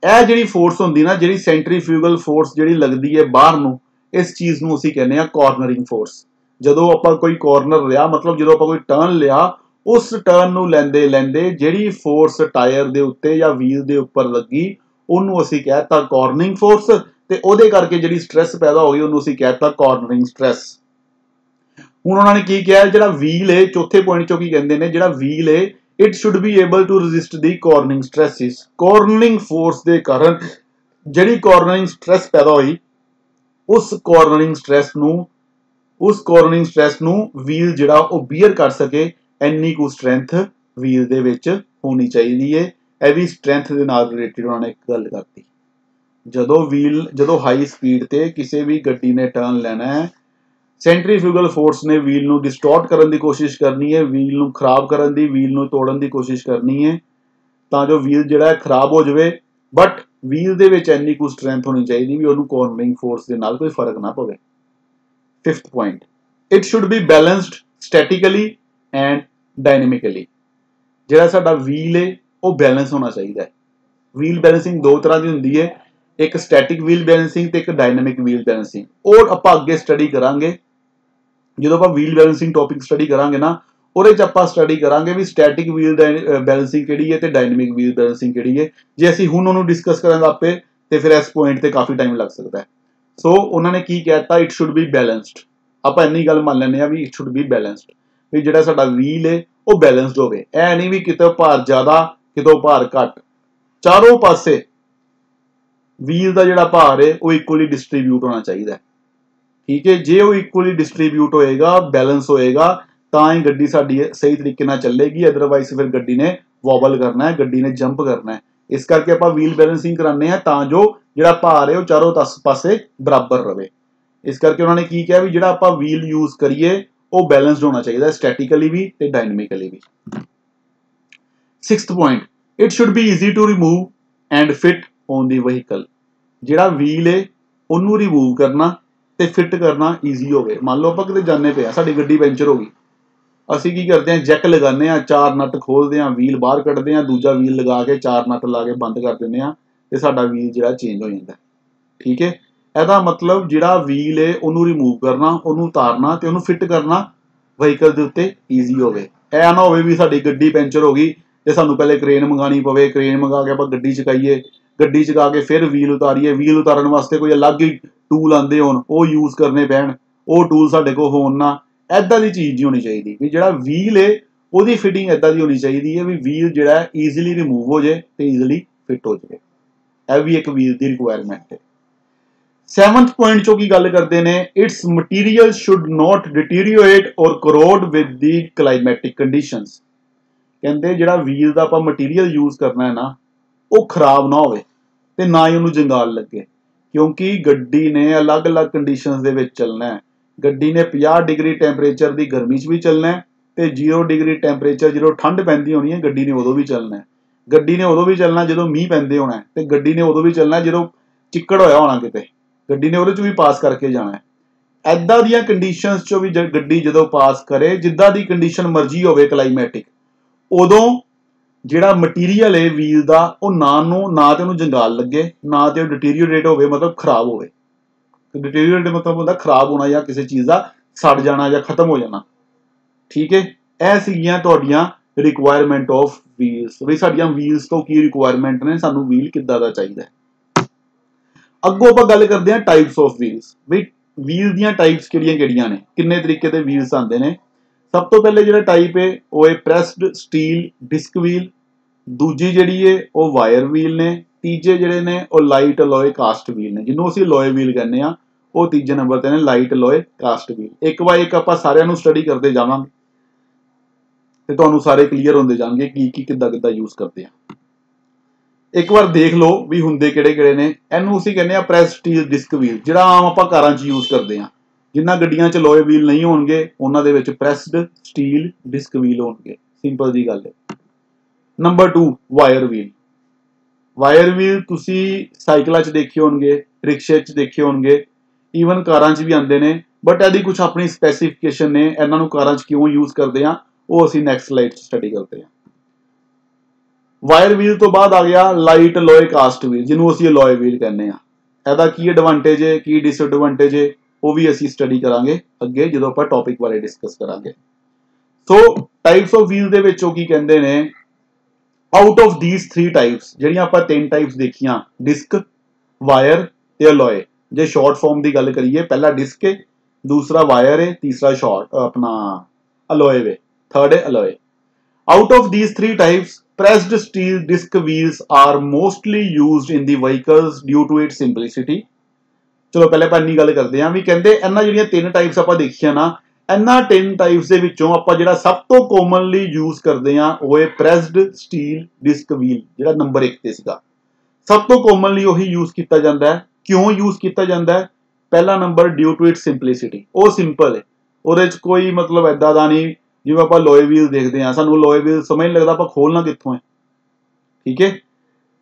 ਇਹ ਜਿਹੜੀ ਫੋਰਸ ਹੁੰਦੀ ਨਾ, ਜਿਹੜੀ ਸੈਂਟਰੀਫਿਊਗਲ ਫੋਰਸ ਜਿਹੜੀ ਲੱਗਦੀ ਹੈ ਬਾਹਰ ਨੂੰ, ਇਸ ਚੀਜ਼ ਨੂੰ ਅਸੀਂ ਕਹਿੰਦੇ ਆ ਕਾਰਨਰਿੰਗ ਫੋਰਸ। ਜਦੋਂ ਆਪਾਂ ਕੋਈ ਕਾਰਨਰ ਲਿਆ, ਮਤਲਬ ਜਦੋਂ ਆਪਾਂ ਕੋਈ ਟਰਨ ਲਿਆ, ਉਸ ਟਰਨ ਨੂੰ ਲੈਂਦੇ ਲੈਂਦੇ ਜਿਹੜੀ ਫੋਰਸ ਟਾਇਰ ਦੇ ਉੱਤੇ ਜਾਂ ਵੀਲ ਦੇ ਉੱਪਰ ਲੱਗੀ, ਉਹਨੂੰ ਅਸੀਂ ਕਹਿਤਾ ਕਾਰਨਰਿੰਗ ਫੋਰਸ, ਤੇ ਉਹਦੇ ਕਰਕੇ ਜਿਹੜੀ ਸਟ੍ਰੈਸ ਪੈਦਾ ਹੋ ਗਈ ਉਹਨੂੰ ਅਸੀਂ ਕਹਿਤਾ ਕਾਰਨਰਿੰਗ ਸਟ੍ਰੈਸ। ਹੁਣ ਉਹਨਾਂ ਨੇ ਕੀ ਕਿਹਾ? ਜਿਹੜਾ ਵੀਲ ਹੈ, ਚੌਥੇ ਪੁਆਇੰਟ ਚੋਂ ਕੀ ਕਹਿੰਦੇ ਨੇ? ਜਿਹੜਾ ਵੀਲ ਹੈ, it should be able to resist the cornering stresses. Cornering force ਦੇ ਕਾਰਨ ਜਿਹੜੀ ਕਾਰਨਰਿੰਗ ਸਟ੍ਰੈਸ ਪੈਦਾ ਹੋਈ, ਉਸ ਕਾਰਨਰਿੰਗ ਸਟ੍ਰੈਸ ਨੂੰ ਵੀਲ ਜਿਹੜਾ ਉਹ ਬੀਅਰ ਕਰ ਸਕੇ, ਇੰਨੀ ਕੁ ਸਟਰੈਂਥ ਵੀਲ ਦੇ ਵਿੱਚ ਹੋਣੀ ਚਾਹੀਦੀ ਹੈ। ਇਹ ਵੀ ਸਟਰੈਂਥ ਦੇ ਨਾਲ ਰਿਲੇਟਡ ਉਹਨਾਂ ਨੇ ਇੱਕ ਗੱਲ ਕਰਤੀ। ਜਦੋਂ ਹਾਈ ਸਪੀਡ ਤੇ ਕਿਸੇ ਵੀ ਗੱਡੀ ਨੇ ਟਰਨ ਲੈਣਾ ਹੈ, ਸੈਂਟਰੀਫਿਊਗਲ ਫੋਰਸ ਨੇ ਵੀਲ ਨੂੰ ਡਿਸਟੋਰਟ ਕਰਨ ਦੀ ਕੋਸ਼ਿਸ਼ ਕਰਨੀ ਹੈ, ਵੀਲ ਨੂੰ ਖਰਾਬ ਕਰਨ ਦੀ, ਵੀਲ ਨੂੰ ਤੋੜਨ ਦੀ ਕੋਸ਼ਿਸ਼ ਕਰਨੀ ਹੈ, ਤਾਂ ਜੋ ਵੀਲ ਜਿਹੜਾ ਹੈ ਖਰਾਬ ਹੋ ਜਾਵੇ। ਬਟ ਵੀਲ ਦੇ ਵਿੱਚ ਇੰਨੀ ਕੁ ਸਟਰੈਂਥ ਹੋਣੀ ਚਾਹੀਦੀ ਵੀ ਉਹਨੂੰ ਕਾਰਨਰਿੰਗ ਫੋਰਸ ਦੇ ਨਾਲ ਕੋਈ ਫਰਕ ਨਾ ਪਵੇ। 5th point, it should be balanced statically and dynamically. ਜਿਹੜਾ ਸਾਡਾ ਵੀਲ ਹੈ ਉਹ ਬੈਲੈਂਸ ਹੋਣਾ ਚਾਹੀਦਾ ਹੈ। ਵੀਲ ਬੈਲੈਂਸਿੰਗ ਦੋ ਤਰ੍ਹਾਂ ਦੀ ਹੁੰਦੀ ਹੈ, ਇੱਕ ਸਟੈਟਿਕ ਵੀਲ ਬੈਲੈਂਸਿੰਗ ਤੇ ਇੱਕ ਡਾਇਨਾਮਿਕ ਵੀਲ ਬੈਲੈਂਸਿੰਗ। ਉਹ ਆਪਾਂ ਅੱਗੇ ਸਟੱਡੀ ਕਰਾਂਗੇ। ਜਦੋਂ ਆਪਾਂ ਵੀਲ ਬੈਲੈਂਸਿੰਗ ਟੌਪਿਕ ਸਟੱਡੀ ਕਰਾਂਗੇ ਨਾ, ਉਹਦੇ 'ਚ ਆਪਾਂ ਸਟੱਡੀ ਕਰਾਂਗੇ ਵੀ ਸਟੈਟਿਕ ਵੀਲ ਬੈਲੈਂਸਿੰਗ ਕਿਹੜੀ ਹੈ ਤੇ ਡਾਇਨਾਮਿਕ ਵੀਲ ਬੈਲੈਂਸਿੰਗ ਕਿਹੜੀ ਹੈ। ਜੇ ਅਸੀਂ ਹੁਣ ਉਹਨੂੰ ਡਿਸਕਸ ਕਰਨ ਲੱਗ ਪਏ ਤੇ ਫਿਰ ਇਸ ਪੁਆਇੰਟ ਤੇ ਕਾਫੀ ਟਾਈਮ ਲੱਗ ਸਕਦਾ ਹੈ। ਸੋ ਉਹਨਾਂ ਨੇ ਕੀ ਕਹਿਤਾ? It should be balanced. ਆਪਾਂ ਇੰਨੀ ਗੱਲ ਮੰਨ ਲੈਂਦੇ ਆ ਵੀ ਇਟ ਸ਼ੁੱਡ ਬੀ ਬੈਲੈਂਸਡ, ਵੀ ਜਿਹੜਾ ਸਾਡਾ ਵੀਲ ਹੈ ਉਹ ਬੈਲੈਂਸਡ ਹੋਵੇ। ਇਹ ਨਹੀਂ ਵੀ ਕਿਤੇ ਭਾਰ ਜ਼ਿਆਦਾ ਕਿਤੋਂ ਭਾਰ ਘੱਟ, ਚਾਰੋਂ ਪਾਸੇ ਵੀਲ ਦਾ ਜਿਹੜਾ ਭਾਰ ਹੈ ਉਹ ਇਕੁਅਲੀ ਡਿਸਟਰੀਬਿਊਟ ਹੋਣਾ ਚਾਹੀਦਾ। ਠੀਕ ਹੈ, ਜੇ ਉਹ ਇਕੁਅਲੀ ਡਿਸਟਰੀਬਿਊਟ ਹੋਏਗਾ, ਬੈਲੈਂਸ ਹੋਏਗਾ, ਤਾਂ ਹੀ ਗੱਡੀ ਸਾਡੀ ਸਹੀ ਤਰੀਕੇ ਨਾਲ ਚੱਲੇਗੀ। ਅਦਰਵਾਈਜ਼ ਫਿਰ ਗੱਡੀ ਨੇ ਵੋਬਲ ਕਰਨਾ ਹੈ, ਗੱਡੀ ਨੇ ਜੰਪ ਕਰਨਾ ਹੈ। ਇਸ ਕਰਕੇ ਆਪਾਂ ਵੀਲ ਬੈਲੈਂਸਿੰਗ ਕਰਾਉਂਦੇ ਹਾਂ ਤਾਂ ਜੋ ਜਿਹੜਾ ਭਾਰ ਹੈ ਉਹ ਚਾਰੋਂ ਪਾਸੇ ਬਰਾਬਰ ਰਵੇ। ਇਸ ਕਰਕੇ ਉਹਨਾਂ ਨੇ ਕੀ ਕਿਹਾ ਵੀ ਜਿਹੜਾ ਆਪਾਂ ਵੀਲ ਯੂਜ਼ ਕਰੀਏ ਉਹ ਬੈਲੈਂਸਡ ਹੋਣਾ ਚਾਹੀਦਾ, ਸਟੈਟਿਕਲੀ ਵੀ ਤੇ ਡਾਇਨਾਮਿਕਲੀ ਵੀ। 6th point, it should be easy to remove and fit on the vehicle. ਜਿਹੜਾ ਵੀਲ ਹੈ ਉਹਨੂੰ ਰਿਮੂਵ ਕਰਨਾ ਤੇ ਫਿੱਟ ਕਰਨਾ ਈਜ਼ੀ ਹੋਵੇ। ਮੰਨ ਲਓ ਆਪਾਂ ਕਿਤੇ ਜਾਂਦੇ ਪਏ ਆ, ਸਾਡੀ ਗੱਡੀ ਪੈਂਚਰ ਹੋ ਗਈ, ਅਸੀਂ ਕੀ ਕਰਦੇ ਹਾਂ? ਜੈਕ ਲਗਾਉਂਦੇ ਹਾਂ, 4 ਨਟ ਖੋਲਦੇ ਹਾਂ, ਵੀਲ ਬਾਹਰ ਕੱਢਦੇ ਹਾਂ, ਦੂਜਾ ਵੀਲ ਲਗਾ ਕੇ 4 ਨਟ ਲਾ ਕੇ ਬੰਦ ਕਰ ਦਿੰਦੇ ਹਾਂ ਤੇ ਸਾਡਾ ਵੀਲ ਜਿਹੜਾ ਚੇਂਜ ਹੋ ਜਾਂਦਾ। ਠੀਕ ਹੈ, ਇਹਦਾ ਮਤਲਬ ਜਿਹੜਾ ਵੀਲ ਹੈ ਉਹਨੂੰ ਰਿਮੂਵ ਕਰਨਾ, ਉਹਨੂੰ ਉਤਾਰਨਾ ਤੇ ਉਹਨੂੰ ਫਿੱਟ ਕਰਨਾ ਵਹੀਕਲ ਦੇ ਉੱਤੇ ਈਜ਼ੀ ਹੋਵੇ। ਇਹ ਨਾ ਹੋਵੇ ਵੀ ਸਾਡੀ ਗੱਡੀ ਪੈਂਚਰ ਹੋ ਗਈ ਤੇ ਸਾਨੂੰ ਪਹਿਲੇ ਕ੍ਰੇਨ ਮੰਗਾਣੀ ਪਵੇ, ਕ੍ਰੇਨ ਮੰਗਾ ਕੇ ਆਪਾਂ ਗੱਡੀ ਚਕਾਈਏ, ਗੱਡੀ ਚਕਾ ਕੇ ਫਿਰ ਵੀਲ ਉਤਾਰੀਏ, ਵੀਲ ਉਤਾਰਨ ਵਾਸਤੇ ਕੋਈ ਅਲੱਗ ਹੀ ਟੂਲ ਆਉਂਦੇ ਹੋਣ, ਉਹ ਯੂਜ਼ ਕਰਨੇ ਪੈਣ, ਉਹ ਟੂਲ ਸਾਡੇ ਕੋਲ ਹੋਣ ਨਾ। ਐਦਾਂ ਦੀ ਚੀਜ਼ ਨਹੀਂ ਹੋਣੀ ਚਾਹੀਦੀ। ਵੀ ਜਿਹੜਾ ਵੀਲ ਹੈ ਉਹਦੀ ਫਿਟਿੰਗ ਐਦਾਂ ਦੀ ਹੋਣੀ ਚਾਹੀਦੀ ਹੈ ਵੀ ਵੀਲ ਜਿਹੜਾ ਹੈ ਈਜ਼ੀਲੀ ਰਿਮੂਵ ਹੋ ਜਾਏ ਤੇ ਈਜ਼ੀਲੀ ਫਿੱਟ ਹੋ ਜਾਵੇ। ਇਹ ਵੀ ਇੱਕ ਵੀਲ ਦੀ ਰਿਕੁਆਇਰਮੈਂਟ ਹੈ। 7th ਪੁਆਇੰਟ ਚੋਂ ਕੀ ਗੱਲ ਕਰਦੇ ਨੇ? ਇਟਸ ਮਟੀਰੀਅਲ ਸ਼ੁੱਡ ਨੋਟ ਡਿਟੀਰੀਓਰੇਟ ਔਰ ਕਰੋਡ ਵਿਦ ਦੀ ਕਲਾਈਮੈਟਿਕ ਕੰਡੀਸ਼ਨਸ। ਕਹਿੰਦੇ ਜਿਹੜਾ ਵੀਲ ਦਾ ਆਪਾਂ ਮਟੀਰੀਅਲ ਯੂਜ਼ ਕਰਨਾ ਹੈ ਨਾ, ਉਹ ਖਰਾਬ ਨਾ ਹੋਵੇ ਤੇ ਨਾ ਹੀ ਉਹਨੂੰ ਜੰਗਾਲ ਲੱਗੇ, ਕਿਉਂਕਿ ਗੱਡੀ ਨੇ ਅਲੱਗ-ਅਲੱਗ ਕੰਡੀਸ਼ਨਸ ਦੇ ਵਿੱਚ ਚੱਲਣਾ ਹੈ। ਗੱਡੀ ਨੇ 50 ਡਿਗਰੀ ਟੈਂਪਰੇਚਰ ਦੀ ਗਰਮੀ 'ਚ ਵੀ ਚੱਲਣਾ ਹੈ ਤੇ 0 ਡਿਗਰੀ ਟੈਂਪਰੇਚਰ ਜਦੋਂ ਠੰਡ ਪੈਂਦੀ ਹੋਣੀ ਹੈ ਗੱਡੀ ਨੇ ਉਦੋਂ ਵੀ ਚੱਲਣਾ ਹੈ। ਗੱਡੀ ਨੇ ਉਦੋਂ ਵੀ ਚੱਲਣਾ ਜਦੋਂ ਮੀਂਹ ਪੈਂਦੇ ਹੋਣਾ ਹੈ ਤੇ ਗੱਡੀ ਨੇ ਉਦੋਂ ਵੀ ਚੱਲਣਾ ਜਦੋਂ ਚਿੱਕੜ ਹੋਇਆ ਹੋਣਾ ਕਿਤੇ, ਗੱਡੀ ਨੇ ਉਹਦੇ 'ਚ ਵੀ ਪਾਸ ਕਰਕੇ ਜਾਣਾ ਹੈ। ਐਦਾਂ ਦੀਆਂ ਕੰਡੀਸ਼ਨਸ 'ਚੋਂ ਵੀ ਗੱਡੀ ਜਦੋਂ ਪਾਸ ਕਰੇ, ਜਿੱਦਾਂ ਦੀ ਕੰਡੀਸ਼ਨ ਮਰਜ਼ੀ ਹੋਵੇ ਕਲਾਈਮੈਟਿਕ, ਉਦੋਂ ਜਿਹੜਾ ਮਟੀਰੀਅਲ ਹੈ ਵੀਲ ਦਾ ਉਹ ਨਾ ਤੇ ਉਹਨੂੰ ਜੰਗਾਲ ਲੱਗੇ, ਨਾ ਤੇ ਉਹ ਡਿਟੀਰੀਓਰੇਟ ਹੋਵੇ, ਮਤਲਬ ਖਰਾਬ ਹੋਵੇ। ਡਿਟੀਰੀਓਰੇਟ ਮਤਲਬ ਹੁੰਦਾ ਖਰਾਬ ਹੋਣਾ ਜਾਂ ਕਿਸੇ ਚੀਜ਼ ਦਾ ਸੜ ਜਾਣਾ ਜਾਂ ਖਤਮ ਹੋ ਜਾਣਾ। ਠੀਕ ਹੈ, ਇਹ ਸੀਗੀਆਂ ਤੁਹਾਡੀਆਂ ਰਿਕੁਆਇਰਮੈਂਟ ਆਫ ਵੀਲਸ, ਵੀ ਸਾਡੀਆਂ ਵੀਲਸ ਤੋਂ ਕੀ ਰਿਕੁਆਇਰਮੈਂਟ ਨੇ, ਸਾਨੂੰ ਵੀਲ ਕਿੱਦਾਂ ਦਾ ਚਾਹੀਦਾ। ਅੱਗੋਂ ਆਪਾਂ ਗੱਲ ਕਰਦੇ ਹਾਂ ਟਾਈਪਸ ਆਫ ਵੀਲਸ, ਵੀ ਵੀਲ ਦੀਆਂ ਟਾਈਪਸ ਕਿਹੜੀਆਂ-ਕਿਹੜੀਆਂ ਨੇ, ਕਿੰਨੇ ਤਰੀਕੇ ਦੇ ਵੀਲਸ ਆਉਂਦੇ ਨੇ। ਸਭ ਤੋਂ ਪਹਿਲੇ ਜਿਹੜਾ ਟਾਈਪ ਹੈ ਉਹ ਹੈ ਪ੍ਰੈਸਡ ਸਟੀਲ ਡਿਸਕ ਵੀਲ, ਦੂਜੀ ਜਿਹੜੀ ਹੈ ਉਹ ਵਾਇਰ ਵੀਲ ਨੇ, ਤੀਜੇ ਜਿਹੜੇ ਨੇ ਉਹ ਲਾਈਟ ਅਲੋਏ ਕਾਸਟ ਵੀਲ ਨੇ, ਜਿਹਨੂੰ ਅਸੀਂ ਅਲੋਏ ਵੀਲ ਕਹਿੰਦੇ ਆ, ਉਹ ਤੀਜੇ ਨੰਬਰ ਤੇ ਨੇ ਲਾਈਟ ਅਲੋਏ ਕਾਸਟ ਵੀਲ। ਇੱਕ ਬਾਈ ਇੱਕ ਆਪਾਂ ਸਾਰਿਆਂ ਨੂੰ ਸਟੱਡੀ ਕਰਦੇ ਜਾਵਾਂਗੇ ਤੇ ਤੁਹਾਨੂੰ ਸਾਰੇ ਕਲੀਅਰ ਹੁੰਦੇ ਜਾਣਗੇ ਕੀ ਕਿੱਦਾਂ ਯੂਜ਼ ਕਰਦੇ ਆ। ਇੱਕ ਵਾਰ ਦੇਖ ਲਓ ਵੀ ਹੁੰਦੇ ਕਿਹੜੇ-ਕਿਹੜੇ ਨੇ। ਇਹਨੂੰ ਅਸੀਂ ਕਹਿੰਦੇ ਆ ਪ੍ਰੈਸ ਸਟੀਲ ਡਿਸਕ ਵੀਲ, ਜਿਹੜਾ ਆਮ ਆਪਾਂ ਕਾਰਾਂ 'ਚ ਯੂਜ਼ ਕਰਦੇ ਆ। ਜਿਨ੍ਹਾਂ ਗੱਡੀਆਂ 'ਚ ਲੋਏ ਵੀਲ ਨਹੀਂ ਹੋਣਗੇ ਉਹਨਾਂ ਦੇ ਵਿੱਚ ਪ੍ਰੈਸਡ ਸਟੀਲ ਡਿਸਕ ਵੀਲ ਹੋਣਗੇ, ਸਿੰਪਲ ਜੀ ਗੱਲ ਹੈ। Number 2 wire wheel. Wire wheel ਤੁਸੀਂ ਸਾਈਕਲਾਂ 'ਚ ਦੇਖੇ ਹੋਣਗੇ, ਰਿਕਸ਼ੇ 'ਚ ਦੇਖੇ ਹੋਣਗੇ, ਈਵਨ ਕਾਰਾਂ 'ਚ ਵੀ ਆਉਂਦੇ ਨੇ, ਬਟ ਇਹਦੀ ਕੁਝ ਆਪਣੀ ਸਪੈਸੀਫਿਕੇਸ਼ਨ ਨੇ। ਇਹਨਾਂ ਨੂੰ ਕਾਰਾਂ 'ਚ ਕਿਉਂ ਯੂਜ਼ ਕਰਦੇ ਆ ਉਹ ਅਸੀਂ ਨੈਕਸਟ ਸਲਾਈਡ 'ਚ ਸਟੱਡੀ ਕਰਦੇ ਹਾਂ। ਵਾਇਰ ਵੀਲ ਤੋਂ ਬਾਅਦ ਆ ਗਿਆ ਲਾਈਟ ਅਲੋਏ ਕਾਸਟ ਵੀਲ, ਜਿਹਨੂੰ ਅਸੀਂ ਅਲੋਏ ਵੀਲ ਕਹਿੰਦੇ ਆ। ਇਹਦਾ ਕੀ ਐਡਵਾਂਟੇਜ ਹੈ, ਕੀ ਡਿਸਐਡਵਾਂਟੇਜ ਹੈ, ਉਹ ਵੀ ਅਸੀਂ ਸਟੱਡੀ ਕਰਾਂਗੇ ਅੱਗੇ ਜਦੋਂ ਆਪਾਂ ਟੌਪਿਕ ਬਾਰੇ ਡਿਸਕਸ ਕਰਾਂਗੇ। ਸੋ ਟਾਈਪਸ ਆਫ ਵੀਲ ਦੇ ਵਿੱਚ ਉਹ ਕੀ ਕਹਿੰਦੇ ਨੇ, ਆਊਟ ਆਫ ਥੀਸ 3 ਟਾਈਪਸ, ਜਿਹੜੀਆਂ ਆਪਾਂ 3 ਟਾਈਪਸ ਦੇਖੀਆਂ, ਡਿਸਕ, ਵਾਇਰ ਤੇ ਅਲੋਏ। ਜੇ ਸ਼ਾਰਟ ਫਾਰਮ ਦੀ ਗੱਲ ਕਰੀਏ, ਪਹਿਲਾ ਡਿਸਕ ਹੈ, ਦੂਸਰਾ ਵਾਇਰ ਹੈ, ਤੀਸਰਾ ਸ਼ਾਰਟ ਆਪਣਾ ਅਲੋਏ ਵੇ, ਥਰਡ ਹੈ alloy. Out of these 3 types, pressed steel disc wheels are mostly used in the vehicles due to its simplicity. ਚਲੋ ਪਹਿਲੇ ਆਪਾਂ ਇੰਨੀ ਗੱਲ ਕਰਦੇ ਹਾਂ ਵੀ ਕਹਿੰਦੇ ਇਹਨਾਂ ਜਿਹੜੀਆਂ 3 ਟਾਈਪਸ ਆਪਾਂ ਦੇਖੀਆਂ ਨਾ, ਇਹਨਾਂ 3 ਟਾਈਪਸ ਦੇ ਵਿੱਚੋਂ ਆਪਾਂ ਜਿਹੜਾ ਸਭ ਤੋਂ ਕਾਮਨਲੀ ਯੂਜ਼ ਕਰਦੇ ਹਾਂ ਉਹ ਹੈ ਪ੍ਰੈਸਡ ਸਟੀਲ ਡਿਸਕ ਵੀਲ, ਜਿਹੜਾ ਨੰਬਰ 1 ਤੇ ਸੀਗਾ। ਸਭ ਤੋਂ ਕਾਮਨਲੀ ਉਹੀ ਯੂਜ਼ ਕੀਤਾ ਜਾਂਦਾ ਹੈ। ਕਿਉਂ ਯੂਜ਼ ਕੀਤਾ ਜਾਂਦਾ ਹੈ? ਪਹਿਲਾ number due to its simplicity, ਉਹ ਸਿੰਪਲ ਹੈ, ਉਹਦੇ 'ਚ ਕੋਈ ਮਤਲਬ ਐਦਾਂ ਦਾ ਨਹੀਂ ਜਿਵੇਂ ਆਪਾਂ ਲੋਏ ਵੀਲ ਦੇਖਦੇ ਹਾਂ, ਸਾਨੂੰ ਲੋਏ ਵੀਲ ਸਮਝ ਨਹੀਂ ਲੱਗਦਾ ਆਪਾਂ ਖੋਲਣਾ ਕਿੱਥੋਂ ਹੈ। ਠੀਕ ਹੈ,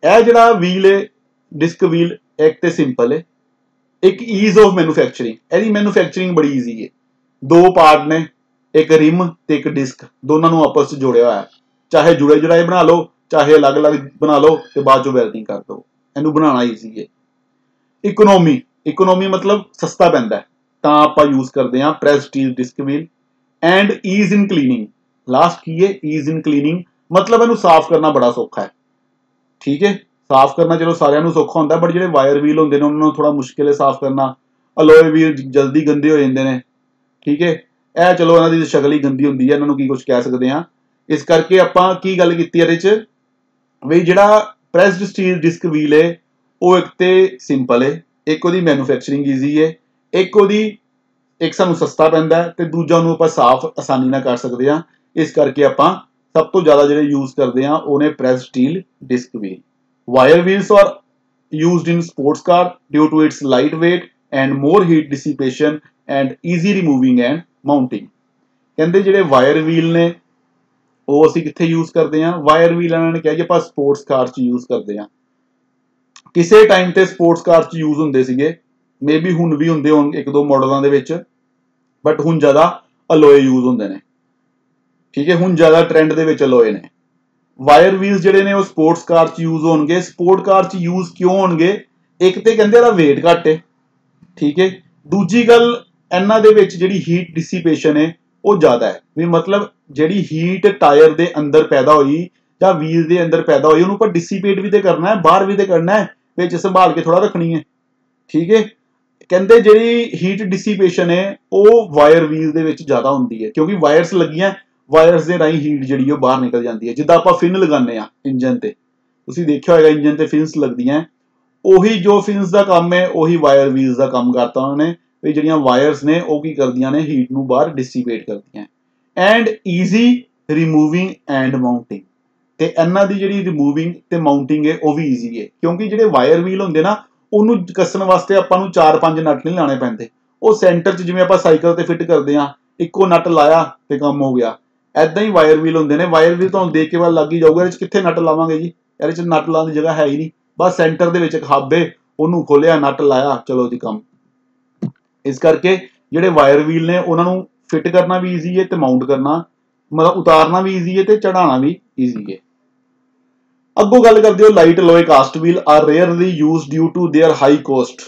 ਇਹ ਜਿਹੜਾ ਵੀਲ ਹੈ ਡਿਸਕ ਵੀਲ, ਇੱਕ ਤੇ ਸਿੰਪਲ ਹੈ, ਇੱਕ ਈਜ਼ ਆਫ ਮੈਨੂਫੈਕਚਰਿੰਗ, ਇਹਦੀ ਮੈਨੂਫੈਕਚਰਿੰਗ ਬੜੀ ਈਜ਼ੀ ਹੈ। 2 ਪਾਰਟ ਨੇ, ਇੱਕ ਰਿਮ ਤੇ ਇੱਕ ਡਿਸਕ, ਦੋਨਾਂ ਨੂੰ ਆਪਸ 'ਚ ਜੋੜਿਆ ਹੋਇਆ, ਚਾਹੇ ਜੁੜੇ ਜੁੜਾਏ ਬਣਾ ਲਓ, ਚਾਹੇ ਅਲੱਗ-ਅਲੱਗ ਬਣਾ ਲਓ ਤੇ ਬਾਅਦ 'ਚੋਂ ਵੈਲਡਿੰਗ ਕਰ ਦਿਓ, ਇਹਨੂੰ ਬਣਾਉਣਾ ਈਜ਼ੀ ਹੈ। ਇਕਨੋਮੀ ਮਤਲਬ ਸਸਤਾ ਪੈਂਦਾ, ਤਾਂ ਆਪਾਂ ਯੂਜ਼ ਕਰਦੇ ਹਾਂ press steel disc wheel. And ease in cleaning, last ਕੀ ਹੈ, ਈਜ਼ ਇਨ ਕਲੀਨਿੰਗ, ਮਤਲਬ ਇਹਨੂੰ ਸਾਫ਼ ਕਰਨਾ ਬੜਾ ਸੌਖਾ ਹੈ। ਠੀਕ ਹੈ, ਸਾਫ਼ ਕਰਨਾ ਚਲੋ ਸਾਰਿਆਂ ਨੂੰ ਸੌਖਾ ਹੁੰਦਾ, ਬਟ ਜਿਹੜੇ ਵਾਇਰ ਵੀਲ ਹੁੰਦੇ ਨੇ ਉਹਨਾਂ ਨੂੰ ਥੋੜਾ ਮੁਸ਼ਕਿਲ ਹੈ ਸਾਫ਼ ਕਰਨਾ। ਅਲੋਏ ਵੀਲ ਜਲਦੀ ਗੰਦੇ ਹੋ ਜਾਂਦੇ ਨੇ। ਠੀਕ ਹੈ, ਇਹ ਚਲੋ ਇਹਨਾਂ ਦੀ ਸ਼ਕਲ ਹੀ ਗੰਦੀ ਹੁੰਦੀ ਹੈ, ਇਹਨਾਂ ਨੂੰ ਕੀ ਕੁਝ ਕਹਿ ਸਕਦੇ ਹਾਂ। ਇਸ ਕਰਕੇ ਆਪਾਂ ਕੀ ਗੱਲ ਕੀਤੀ ਇਹਦੇ 'ਚ, ਵੀ ਜਿਹੜਾ ਪ੍ਰੈਸਡ ਸਟੀਲ ਡਿਸਕ ਵੀਲ ਹੈ ਉਹ ਇੱਕ ਤੇ ਸਿੰਪਲ ਹੈ, ਇੱਕ ਉਹਦੀ ਮੈਨੂਫੈਕਚਰਿੰਗ ਈਜ਼ੀ ਹੈ, ਇੱਕ ਸਾਨੂੰ ਸਸਤਾ ਪੈਂਦਾ ਹੈ, ਤੇ ਦੂਜਾ ਉਹਨੂੰ ਆਪਾਂ ਸਾਫ਼ ਆਸਾਨੀ ਨਾਲ ਕਰ ਸਕਦੇ ਹਾਂ। ਇਸ ਕਰਕੇ ਆਪਾਂ ਸਭ ਤੋਂ ਜ਼ਿਆਦਾ ਜਿਹੜੇ ਯੂਜ਼ ਕਰਦੇ ਹਾਂ ਉਹਨੇ press steel disc wheel. Wire wheels are used in sports car due to its light weight and more heat dissipation and easy removing and mounting. ਕਹਿੰਦੇ ਜਿਹੜੇ ਵਾਇਰ ਵੀਲ ਨੇ ਉਹ ਅਸੀਂ ਕਿੱਥੇ ਯੂਜ਼ ਕਰਦੇ ਹਾਂ? ਵਾਇਰ ਵੀਲ ਇਹਨਾਂ ਨੇ ਕਿਹਾ ਜੀ ਆਪਾਂ ਸਪੋਰਟਸ ਕਾਰ 'ਚ ਯੂਜ਼ ਕਰਦੇ ਹਾਂ। ਕਿਸੇ ਟਾਈਮ ਤੇ ਸਪੋਰਟਸ ਕਾਰ 'ਚ ਯੂਜ਼ ਹੁੰਦੇ ਸੀਗੇ, ਮੇ ਬੀ ਹੁਣ ਵੀ ਹੁੰਦੇ ਹੋਣ 1-2 ਮਾਡਲਾਂ ਦੇ ਵਿੱਚ, ਬਟ ਹੁਣ ਜ਼ਿਆਦਾ ਅਲੋਏ ਯੂਜ਼ ਹੁੰਦੇ ਨੇ। ਠੀਕ ਹੈ, ਹੁਣ ਜ਼ਿਆਦਾ ਟ੍ਰੈਂਡ ਦੇ ਵਿੱਚ ਅਲੋਏ ਨੇ। ਵਾਇਰ ਵੀਲਸ ਜਿਹੜੇ ਨੇ ਉਹ ਸਪੋਰਟਸ ਕਾਰ 'ਚ ਯੂਜ਼ ਹੋਣਗੇ। ਸਪੋਰਟ ਕਾਰ 'ਚ ਯੂਜ਼ ਕਿਉਂ ਹੋਣਗੇ? ਇੱਕ ਤੇ ਕਹਿੰਦੇ ਇਹਦਾ weight ਘੱਟ ਹੈ। ਠੀਕ ਹੈ, ਦੂਜੀ ਗੱਲ ਇਹਨਾਂ ਦੇ ਵਿੱਚ ਜਿਹੜੀ ਹੀਟ ਡਿਸੀਪੇਸ਼ਨ ਹੈ ਉਹ ਜ਼ਿਆਦਾ ਹੈ, ਵੀ ਮਤਲਬ ਜਿਹੜੀ ਹੀਟ ਟਾਇਰ ਦੇ ਅੰਦਰ ਪੈਦਾ ਹੋਈ ਜਾਂ ਵੀਲ ਦੇ ਅੰਦਰ ਪੈਦਾ ਹੋਈ ਉਹਨੂੰ ਆਪਾਂ ਡਿਸੀਪੇਟ ਵੀ ਤੇ ਕਰਨਾ ਹੈ, ਬਾਹਰ ਵੀ ਤੇ ਕਰਨਾ ਹੈ, ਵਿੱਚ ਸੰਭਾਲ ਕੇ ਥੋੜਾ ਰੱਖਣੀ ਹੈ। ਠੀਕ ਹੈ, ਕਹਿੰਦੇ ਜਿਹੜੀ ਹੀਟ ਡਿਸੀਪੇਸ਼ਨ ਹੈ ਉਹ ਵਾਇਰ ਵੀਲ ਦੇ ਵਿੱਚ ਜ਼ਿਆਦਾ ਹੁੰਦੀ ਹੈ, ਕਿਉਂਕਿ ਵਾਇਰਸ ਲੱਗੀਆਂ, ਵਾਇਰਸ ਦੇ ਰਾਹੀਂ ਹੀਟ ਜਿਹੜੀ ਉਹ ਬਾਹਰ ਨਿਕਲ ਜਾਂਦੀ ਹੈ। ਜਿੱਦਾਂ ਆਪਾਂ ਫਿਨ ਲਗਾਉਂਦੇ ਹਾਂ ਇੰਜਨ ਤੇ, ਤੁਸੀਂ ਦੇਖਿਆ ਹੋਏਗਾ ਇੰਜਨ ਤੇ ਫਿਨਸ ਲੱਗਦੀਆਂ, ਉਹੀ ਜੋ ਫਿਨਸ ਦਾ ਕੰਮ ਹੈ ਉਹੀ ਵਾਇਰ ਵੀਲਸ ਦਾ ਕੰਮ ਕਰਤਾ ਉਹਨਾਂ ਨੇ, ਵੀ ਜਿਹੜੀਆਂ ਵਾਇਰਸ ਨੇ ਉਹ ਕੀ ਕਰਦੀਆਂ ਨੇ, ਹੀਟ ਨੂੰ ਬਾਹਰ ਡਿਸੀਪੇਟ ਕਰਦੀਆਂ। And easy removing and mounting, ਤੇ ਇਹਨਾਂ ਦੀ ਜਿਹੜੀ ਰਿਮੂਵਿੰਗ ਤੇ ਮਾਊਂਟਿੰਗ ਹੈ ਉਹ ਵੀ ਈਜ਼ੀ ਹੈ, ਕਿਉਂਕਿ ਜਿਹੜੇ ਵਾਇਰ ਵੀਲ ਹੁੰਦੇ ਨਾ ਉਹਨੂੰ ਕੱਸਣ ਵਾਸਤੇ ਆਪਾਂ ਨੂੰ 4-5 ਨਟ ਨਹੀਂ ਲਾਣੇ ਪੈਂਦੇ। ਉਹ ਸੈਂਟਰ 'ਚ ਜਿਵੇਂ ਆਪਾਂ ਸਾਈਕਲ ਤੇ ਫਿੱਟ ਕਰਦੇ ਆ, ਇੱਕੋ ਨਟ ਲਾਇਆ ਤੇ ਕੰਮ ਹੋ ਗਿਆ। ਐਦਾਂ ਹੀ ਵਾਇਰ ਵੀਲ ਹੁੰਦੇ ਨੇ। ਵਾਇਰ ਵੀਲ ਤੁਹਾਨੂੰ ਦੇਖ ਕੇ ਬਾਅਦ ਲੱਗ ਹੀ ਜਾਊਗਾ ਇਹਦੇ 'ਚ ਕਿੱਥੇ ਨਟ ਲਾਵਾਂਗੇ ਜੀ, ਇਹਦੇ 'ਚ ਨਟ ਲਾਉਣ ਦੀ ਜਗ੍ਹਾ ਹੈ ਹੀ ਨਹੀਂ। ਬਸ ਸੈਂਟਰ ਦੇ ਵਿੱਚ ਇੱਕ ਹੱਬ ਹੈ, ਉਹਨੂੰ ਖੋਲਿਆ, ਨਟ ਲਾਇਆ, ਚਲੋ ਜੀ ਕੰਮ। ਇਸ ਕਰਕੇ ਜਿਹੜੇ ਵਾਇਰ ਵੀਲ ਨੇ ਉਹਨਾਂ ਨੂੰ ਫਿੱਟ ਕਰਨਾ ਵੀ ਈਜ਼ੀ ਹੈ ਤੇ ਮਾਊਂਟ ਕਰਨਾ, ਮਤਲਬ ਉਤਾਰਨਾ ਵੀ ਈਜ਼ੀ ਹੈ ਤੇ ਚੜਾਉਣਾ ਵੀ ਈਜ਼ੀ ਹੈ। ਅੱਗੋਂ ਗੱਲ ਕਰਦੇ ਹੋ light alloy cast wheel are rarely used due to their high cost.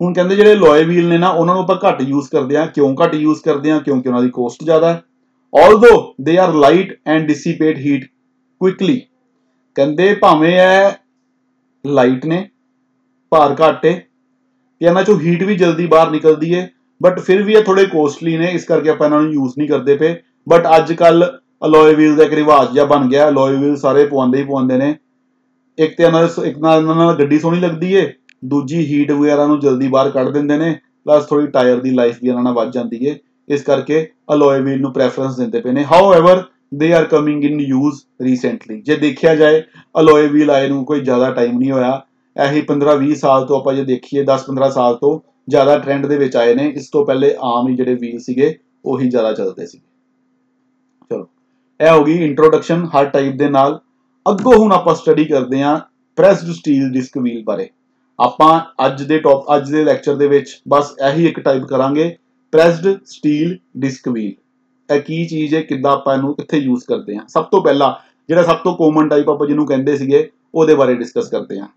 ਹੁਣ ਕਹਿੰਦੇ ਜਿਹੜੇ ਲੋਏ ਵੀਲ ਨੇ ਨਾ ਉਹਨਾਂ ਨੂੰ ਆਪਾਂ ਘੱਟ ਯੂਜ਼ ਕਰਦੇ ਆ। ਕਿਉਂ ਘੱਟ ਯੂਜ਼ ਕਰਦੇ ਆ? ਕਿਉਂਕਿ ਉਹਨਾਂ ਦੀ ਕੋਸਟ ਜ਼ਿਆਦਾ ਹੈ। Although they are light and dissipate heat quickly. ਕਹਿੰਦੇ ਭਾਵੇਂ ਇਹ ਲਾਈਟ ਨੇ, ਭਾਰ ਘੱਟ ਹੈ ਤੇ ਇਹਨਾਂ ਚੋਂ ਹੀਟ ਵੀ ਜਲਦੀ ਬਾਹਰ ਨਿਕਲਦੀ ਹੈ, ਬਟ ਫਿਰ ਵੀ ਇਹ ਥੋੜੇ ਕੋਸਟਲੀ ਨੇ, ਇਸ ਕਰਕੇ ਆਪਾਂ ਇਹਨਾਂ ਨੂੰ ਯੂਜ਼ ਨਹੀਂ ਕਰਦੇ ਪਏ। ਬਟ ਅੱਜ ਕੱਲ ਅਲੋਏ ਵੀਲ ਦਾ ਇੱਕ ਰਿਵਾਜ ਜਿਹਾ ਬਣ ਗਿਆ, ਅਲੋਏ ਵੀਲ ਸਾਰੇ ਪਵਾਉਂਦੇ ਹੀ ਪਵਾਉਂਦੇ ਨੇ। ਇੱਕ ਤੇ ਇਹਨਾਂ ਨਾਲ ਗੱਡੀ ਸੋਹਣੀ ਲੱਗਦੀ ਏ, ਦੂਜੀ ਹੀਟ ਵਗੈਰਾ ਨੂੰ ਜਲਦੀ ਬਾਹਰ ਕੱਢ ਦਿੰਦੇ ਨੇ, ਪਲੱਸ ਥੋੜੀ ਟਾਇਰ ਦੀ ਲਾਈਫ ਵੀ ਇਹਨਾਂ ਨਾਲ ਵੱਧ ਜਾਂਦੀ ਏ। ਇਸ ਕਰਕੇ ਅਲੋਏ ਵੀਲ ਨੂੰ ਪ੍ਰੈਫਰੈਂਸ ਦਿੰਦੇ ਪਏ ਨੇ। However they are coming in use recently. ਜੇ ਦੇਖਿਆ ਜਾਏ ਅਲੋਏ ਵੀਲ ਆਏ ਨੂੰ ਕੋਈ ਜ਼ਿਆਦਾ ਟਾਈਮ ਨਹੀਂ ਹੋਇਆ, ਇਹੀ 15-20 ਸਾਲ ਤੋਂ ਆਪਾਂ ਜੇ ਦੇਖੀਏ 10-15 ਸਾਲ ਤੋਂ ਜ਼ਿਆਦਾ ਟ੍ਰੈਂਡ ਦੇ ਵਿੱਚ ਆਏ ਨੇ। ਇਸ ਤੋਂ ਪਹਿਲੇ ਆਮ ਹੀ ਜਿਹੜੇ ਵੀਲ ਸੀਗੇ ਉਹੀ ਜ਼ਿਆਦਾ ਚੱਲਦੇ ਸੀ। ਚਲੋ ਇਹ ਹੋ ਗਈ ਇੰਟਰੋਡਕਸ਼ਨ ਹਰ ਟਾਈਪ ਦੇ ਨਾਲ। ਅੱਗੋਂ ਹੁਣ ਆਪਾਂ ਸਟੱਡੀ ਕਰਦੇ ਹਾਂ ਪ੍ਰੈਸਡ ਸਟੀਲ ਡਿਸਕ ਵੀਲ ਬਾਰੇ। ਆਪਾਂ ਅੱਜ ਦੇ ਲੈਕਚਰ ਦੇ ਵਿੱਚ ਬਸ ਇਹੀ ਇੱਕ ਟਾਈਪ ਕਰਾਂਗੇ, ਪ੍ਰੈਸਡ ਸਟੀਲ ਡਿਸਕ ਵੀਲ। ਇਹ ਕੀ ਚੀਜ਼ ਹੈ, ਕਿੱਦਾਂ ਆਪਾਂ ਇਹਨੂੰ ਕਿੱਥੇ ਯੂਜ਼ ਕਰਦੇ ਹਾਂ। ਸਭ ਤੋਂ ਪਹਿਲਾਂ ਜਿਹੜਾ ਸਭ ਤੋਂ ਕਾਮਨ ਟਾਈਪ ਆਪਾਂ ਜਿਹਨੂੰ ਕਹਿੰਦੇ ਸੀਗੇ ਉਹਦੇ ਬਾਰੇ ਡਿਸਕਸ ਕਰਦੇ ਹਾਂ।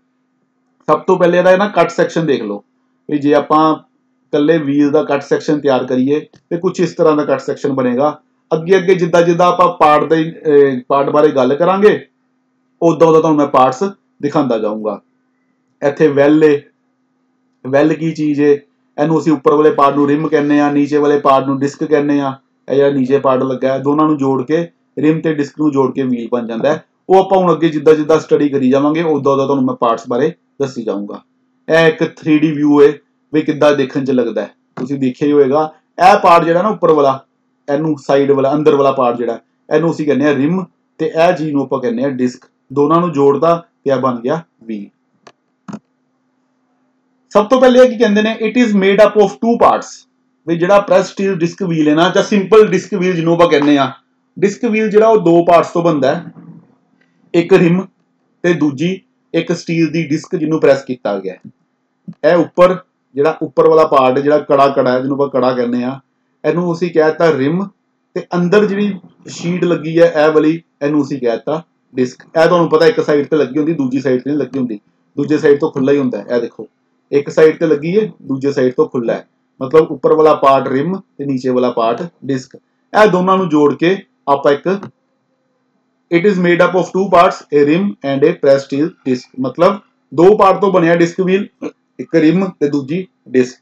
ਸਭ ਤੋਂ ਪਹਿਲੇ ਇਹਦਾ ਨਾ ਕੱਟ ਸੈਕਸ਼ਨ ਦੇਖ ਲਓ ਵੀ ਜੇ ਆਪਾਂ ਇਕੱਲੇ ਵੀਲ ਦਾ ਕੱਟ ਸੈਕਸ਼ਨ ਤਿਆਰ ਕਰੀਏ ਤੇ ਕੁਝ ਇਸ ਤਰ੍ਹਾਂ ਦਾ ਕੱਟ ਸੈਕਸ਼ਨ ਬਣੇਗਾ। ਅੱਗੇ ਅੱਗੇ ਜਿੱਦਾਂ ਆਪਾਂ ਪਾਰਟ ਬਾਰੇ ਗੱਲ ਕਰਾਂਗੇ ਉਦਾਂ ਤੁਹਾਨੂੰ ਮੈਂ ਪਾਰਟਸ ਦਿਖਾਉਂਦਾ ਜਾਊਂਗਾ। ਇੱਥੇ ਵੈਲ ਕੀ ਚੀਜ਼ ਹੈ, ਇਹਨੂੰ ਅਸੀਂ ਉੱਪਰ ਵਾਲੇ ਪਾਰਟ ਨੂੰ ਰਿਮ ਕਹਿੰਦੇ ਆ, ਨੀਚੇ ਵਾਲੇ ਪਾਰਟ ਨੂੰ ਡਿਸਕ ਕਹਿੰਦੇ ਆ। ਇਹ ਜਿਹੜਾ ਨੀਚੇ ਪਾਰਟ ਲੱਗਾ ਹੈ ਦੋਨਾਂ ਨੂੰ ਜੋੜ ਕੇ ਰਿਮ ਤੇ ਡਿਸਕ ਨੂੰ ਜੋੜ ਕੇ ਵੀਲ ਬਣ ਜਾਂਦਾ ਹੈ। ਉਹ ਆਪਾਂ ਹੁਣ ਅੱਗੇ ਜਿੱਦਾਂ ਸਟੱਡੀ ਕਰੀ ਜਾਵਾਂਗੇ ਉਦਾਂ ਤੁਹਾਨੂੰ ਮੈਂ ਪਾਰਟਸ ਬਾਰੇ ਦੱਸੀ ਜਾਊਂਗਾ। ਇਹ ਇੱਕ 3D ਵਿਊ ਹੈ ਵੀ ਕਿੱਦਾਂ ਦੇਖਣ 'ਚ ਲੱਗਦਾ, ਤੁਸੀਂ ਦੇਖਿਆ ਹੀ ਹੋਏਗਾ। ਇਹ ਪਾਰਟ ਜਿਹੜਾ ਨਾ ਉੱਪਰ ਵਾਲਾ, ਇਹਨੂੰ ਸਾਈਡ ਵਾਲਾ ਅੰਦਰ ਵਾਲਾ ਪਾਰਟ ਜਿਹੜਾ ਇਹਨੂੰ ਅਸੀਂ ਕਹਿੰਦੇ ਆ ਰਿਮ ਤੇ ਇਹ ਚੀਜ਼ ਨੂੰ ਆਪਾਂ ਕਹਿੰਦੇ ਆ ਡਿਸਕ। ਦੋਨਾਂ ਨੂੰ ਜੋੜਦਾ ਤੇ ਇਹ ਬਣ ਗਿਆ ਵੀਲ। ਸਭ ਤੋਂ ਪਹਿਲੇ ਕੀ ਕਹਿੰਦੇ ਨੇ, it is made up of 2 parts. ਵੀ ਜਿਹੜਾ ਪ੍ਰੈਸ ਸਟੀਲ ਡਿਸਕ ਵੀਲ ਹੈ ਨਾ, ਜਾਂ ਸਿੰਪਲ ਡਿਸਕ ਵੀਲ ਜਿਹਨੂੰ ਆਪਾਂ ਕਹਿੰਦੇ ਆ, ਡਿਸਕ ਵੀਲ ਜਿਹੜਾ ਉਹ 2 ਪਾਰਟਸ ਤੋਂ ਬਣਦਾ ਹੈ, ਇੱਕ ਰਿਮ ਤੇ ਦੂਜੀ ਇੱਕ ਸਟੀਲ ਦੀ ਡਿਸਕ ਜਿਹਨੂੰ ਪ੍ਰੈਸ ਕੀਤਾ ਗਿਆ। ਇਹ ਉੱਪਰ ਜਿਹੜਾ ਉੱਪਰ ਵਾਲਾ ਪਾਰਟ ਜਿਹੜਾ ਕੜਾ ਹੈ ਜਿਹਨੂੰ ਆਪਾਂ ਕੜਾ ਕਹਿੰਦੇ ਆ, ਇਹਨੂੰ ਅਸੀਂ ਕਹਿ ਦਿੱਤਾ ਰਿਮ ਤੇ ਅੰਦਰ ਜਿਹੜੀ ਸ਼ੀਟ ਲੱਗੀ ਹੈ ਇਹ ਵਾਲੀ ਇਹਨੂੰ ਅਸੀਂ ਕਹਿ ਦਿੱਤਾ ਡਿਸਕ। ਇਹ ਤੁਹਾਨੂੰ ਪਤਾ ਇੱਕ ਸਾਈਡ ਤੇ ਲੱਗੀ ਹੁੰਦੀ, ਦੂਜੀ ਸਾਈਡ ਤੇ ਨਹੀਂ ਲੱਗੀ ਹੁੰਦੀ, ਦੂਜੇ ਸਾਈਡ ਤੋਂ ਖੁੱਲਾ ਹੀ ਹੁੰਦਾ। ਇਹ ਦੇਖੋ ਇੱਕ ਸਾਈਡ ਤੇ ਲੱਗੀ ਹੈ, ਦੂਜੇ ਸਾਈਡ ਤੋਂ ਖੁੱਲਾ ਹੈ, ਮਤਲਬ ਉੱਪਰ ਵਾਲਾ ਪਾਰਟ ਰਿਮ ਤੇ ਨੀਚੇ ਵਾਲਾ ਪਾਰਟ ਡਿਸਕ। ਇਹ ਦੋਨਾਂ ਨੂੰ ਜੋੜ ਕੇ ਆਪਾਂ ਇੱਕ it is made up of 2 parts, a rim and a press steel disc. ਮਤਲਬ 2 ਪਾਰਟ ਤੋਂ ਬਣਿਆ ਡਿਸਕ ਵੀਲ, ਇੱਕ ਰਿਮ ਤੇ ਦੂਜੀ disc.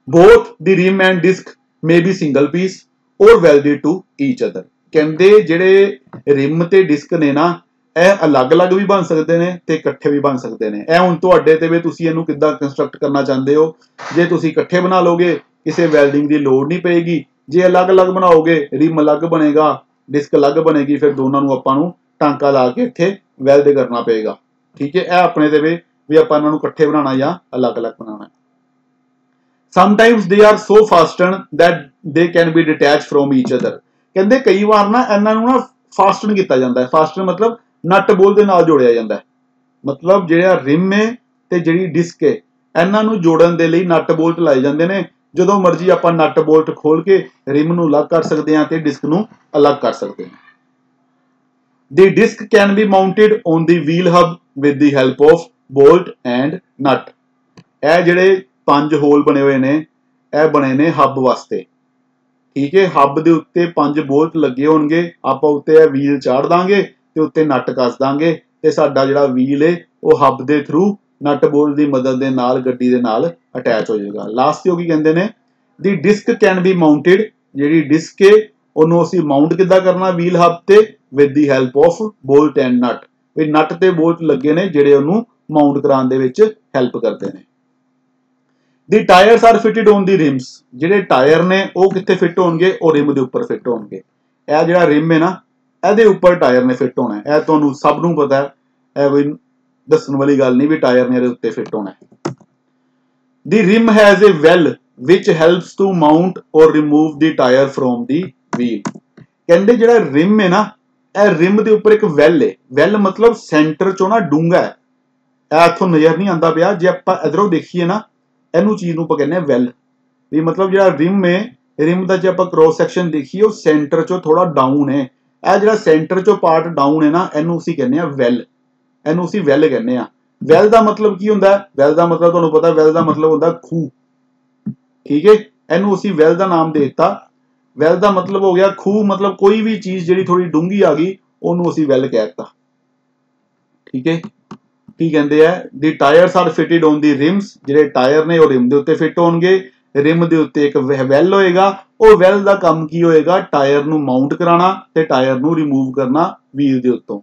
Both the rim and disc may be single piece or welded to each other. ਕਹਿੰਦੇ ਜਿਹੜੇ rim ਤੇ disc ਨੇ ਨਾ ਇਹ ਅਲੱਗ-ਅਲੱਗ ਵੀ ਬਣ ਸਕਦੇ ਨੇ ਤੇ ਇਕੱਠੇ ਵੀ ਬਣ ਸਕਦੇ ਨੇ। ਇਹ ਹੁਣ ਤੁਹਾਡੇ ਤੇ ਵੀ ਤੁਸੀਂ ਇਹਨੂੰ ਕਿੱਦਾਂ ਕੰਸਟਰਕਟ ਕਰਨਾ ਚਾਹੁੰਦੇ ਹੋ। ਜੇ ਤੁਸੀਂ ਇਕੱਠੇ ਬਣਾ ਲੋਗੇ ਕਿਸੇ ਵੈਲਡਿੰਗ ਦੀ ਲੋੜ ਨਹੀਂ ਪਏਗੀ। ਜੇ ਅਲੱਗ-ਅਲੱਗ ਬਣਾਓਗੇ, ਰਿਮ ਅਲੱਗ ਬਣੇਗਾ, ਡਿਸਕ ਅਲੱਗ ਬਣੇਗੀ, ਫਿਰ ਦੋਨਾਂ ਨੂੰ ਆਪਾਂ ਨੂੰ ਟਾਂਕਾ ਲਾ ਕੇ ਇੱਥੇ ਵੈਲਡ ਕਰਨਾ ਪਏਗਾ। ਠੀਕ ਹੈ, ਇਹ ਆਪਣੇ ਤੇ ਵੀ ਆਪਾਂ ਇਹਨਾਂ ਨੂੰ ਇਕੱਠੇ ਬਣਾਉਣਾ ਜਾਂ ਅਲੱਗ-ਅਲੱਗ ਬਣਾਉਣਾ। Sometimes they are so fastened that they can be detached from each other। ਕਹਿੰਦੇ ਕਈ ਵਾਰ ਨਾ ਇਹਨਾਂ ਨੂੰ ਨਾ ਫਾਸਟਨ ਕੀਤਾ ਜਾਂਦਾ ਹੈ। ਫਾਸਟਨ ਮਤਲਬ ਨਟ ਬੋਲ ਦੇ ਨਾਲ ਜੋੜਿਆ ਜਾਂਦਾ ਹੈ। ਮਤਲਬ ਜਿਹੜਾ ਰਿਮ ਹੈ ਤੇ ਜਿਹੜੀ ਡਿਸਕ ਹੈ ਇਹਨਾਂ ਨੂੰ ਜੋੜਨ ਦੇ ਲਈ ਨਟ ਬੋਲਟ ਲਾਏ ਜਾਂਦੇ ਨੇ। ਜਦੋਂ ਮਰਜ਼ੀ ਆਪਾਂ ਨਟ ਬੋਲਟ ਖੋਲ ਕੇ ਰਿਮ ਨੂੰ ਅਲੱਗ ਕਰ ਸਕਦੇ ਹਾਂ ਤੇ ਡਿਸਕ ਨੂੰ ਅਲੱਗ ਕਰ ਸਕਦੇ ਹਾਂ। The disc can be mounted on the wheel hub with the help of bolt and nut। ਇਹ ਜਿਹੜੇ 5 ਹੋਲ ਬਣੇ ਹੋਏ ਨੇ ਇਹ ਬਣੇ ਨੇ ਹੱਬ ਵਾਸਤੇ। ਠੀਕ ਹੈ, ਹੱਬ ਦੇ ਉੱਤੇ 5 ਬੋਲਟ ਲੱਗੇ ਹੋਣਗੇ। ਆਪਾਂ ਉੱਤੇ ਇਹ ਵੀਲ ਚਾੜ ਦਾਂਗੇ ਤੇ ਉੱਤੇ ਨਟ ਕੱਸ ਦਾਂਗੇ ਤੇ ਸਾਡਾ ਜਿਹੜਾ ਵੀਲ ਹੈ ਉਹ ਹੱਬ ਦੇ ਥਰੂ ਨਟ ਬੋਲਟ ਦੀ ਮਦਦ ਦੇ ਨਾਲ ਗੱਡੀ ਦੇ ਨਾਲ ਅਟੈਚ ਹੋ ਜਾਏਗਾ। ਲਾਸਟ ਤੇ ਉਹ ਕੀ ਕਹਿੰਦੇ ਨੇ, the disc can be mounted. ਜਿਹੜੀ ਡਿਸਕ ਹੈ ਉਹਨੂੰ ਅਸੀਂ ਮਾਊਂਟ ਕਿੱਦਾਂ ਕਰਨਾ ਵੀਲ ਹੱਬ ਤੇ, with the help of bolt and nut. ਵੀ ਨਟ ਤੇ ਬੋਲਟ ਲੱਗੇ ਨੇ ਜਿਹੜੇ ਉਹਨੂੰ ਮਾਊਂਟ ਕਰਾਉਣ ਦੇ ਵਿੱਚ ਹੈਲਪ ਕਰਦੇ ਨੇ। The tyres are fitted on the rims. ਜਿਹੜੇ ਟਾਇਰ ਨੇ ਉਹ ਕਿੱਥੇ ਫਿੱਟ ਹੋਣਗੇ, ਉਹ ਰਿਮ ਦੇ ਉੱਪਰ ਫਿੱਟ ਹੋਣਗੇ। ਇਹ ਜਿਹੜਾ ਰਿਮ ਹੈ ਨਾ ਇਹਦੇ ਉੱਪਰ ਟਾਇਰ ਨੇ ਫਿੱਟ ਹੋਣਾ ਹੈ। ਇਹ ਤੁਹਾਨੂੰ ਸਭ ਨੂੰ ਪਤਾ ਹੈ, ਇਹ ਕੋਈ ਦੱਸਣ ਵਾਲੀ ਗੱਲ नहीं भी टायर ने ਇਹਦੇ ਉੱਤੇ ਫਿੱਟ ਹੋਣਾ ਹੈ। The rim has a well which helps to mount or remove the tire from the wheel। ਕਹਿੰਦੇ ਜਿਹੜਾ ਰਿਮ ਹੈ ਨਾ, ਇਹ ਰਿਮ ਦੇ ਉੱਪਰ ਇੱਕ ਵੈਲ ਹੈ। ਵੈਲ ਮਤਲਬ ਸੈਂਟਰ ਚੋਂ ਨਾ ਡੂੰਘਾ ਹੈ। ਇਹ ਇੱਥੋਂ ਨਜ਼ਰ ਨਹੀਂ ਆਉਂਦਾ ਪਿਆ, ਜੇ ਆਪਾਂ ਇਧਰੋਂ ਦੇਖੀਏ ਨਾ, ਇਹਨੂੰ ਚੀਜ਼ ਨੂੰ ਆਪਾਂ ਕਹਿੰਦੇ ਆ ਵੈਲ। ਵੀ ਮਤਲਬ ਜਿਹੜਾ ਰਿਮ ਹੈ, ਰਿਮ ਦਾ ਜੇ ਆਪਾਂ ਕ੍ਰੋਸ ਸੈਕਸ਼ਨ ਦੇਖੀਏ ਉਹ ਸੈਂਟਰ ਚੋਂ ਥੋੜਾ ਡਾਊਨ ਹੈ। ਇਹ ਜਿਹੜਾ ਸੈਂਟਰ ਚੋਂ ਪਾਰਟ ਡਾਊਨ ਹੈ ਨਾ, ਇਹਨੂੰ ਅਸੀਂ ਕਹਿੰਦੇ ਆ ਵੈਲ। ਇਹਨੂੰ ਅਸੀਂ ਵੈਲ ਕਹਿੰਦੇ ਆ। ਵੈਲ ਦਾ ਮਤਲਬ ਕੀ ਹੁੰਦਾ? ਵੈਲ ਦਾ ਮਤਲਬ ਤੁਹਾਨੂੰ ਪਤਾ, ਵੈਲ ਦਾ ਮਤਲਬ ਹੁੰਦਾ ਖੂਹ। ਠੀਕ ਹੈ, ਇਹਨੂੰ ਅਸੀਂ ਵੈਲ ਦਾ ਨਾਮ ਦੇ ਦਿੱਤਾ। ਵੈਲ ਦਾ ਮਤਲਬ ਹੋ ਗਿਆ ਖੂਹ, ਮਤਲਬ ਕੋਈ ਵੀ ਚੀਜ਼ ਜਿਹੜੀ ਥੋੜੀ ਡੂੰਘੀ ਆ ਗਈ ਉਹਨੂੰ ਅਸੀਂ ਵੈਲ ਕਹਿ ਦਿੱਤਾ। ਠੀਕ ਹੈ, ਕੀ ਕਹਿੰਦੇ ਆ? The tyres are fitted on the rims. ਜਿਹੜੇ ਟਾਇਰ ਨੇ ਉਹ ਰਿਮ ਦੇ ਉੱਤੇ ਫਿੱਟ ਹੋਣਗੇ। ਰਿਮ ਦੇ ਉੱਤੇ ਇੱਕ ਵੈਲ ਹੋਏਗਾ। ਉਹ ਵੈਲ ਦਾ ਕੰਮ ਕੀ ਹੋਏਗਾ? ਟਾਇਰ ਨੂੰ ਮਾਊਂਟ ਕਰਾਣਾ ਤੇ ਟਾਇਰ ਨੂੰ ਰਿਮੂਵ ਕਰਨਾ ਵੀਲ ਦੇ ਉੱਤੋਂ।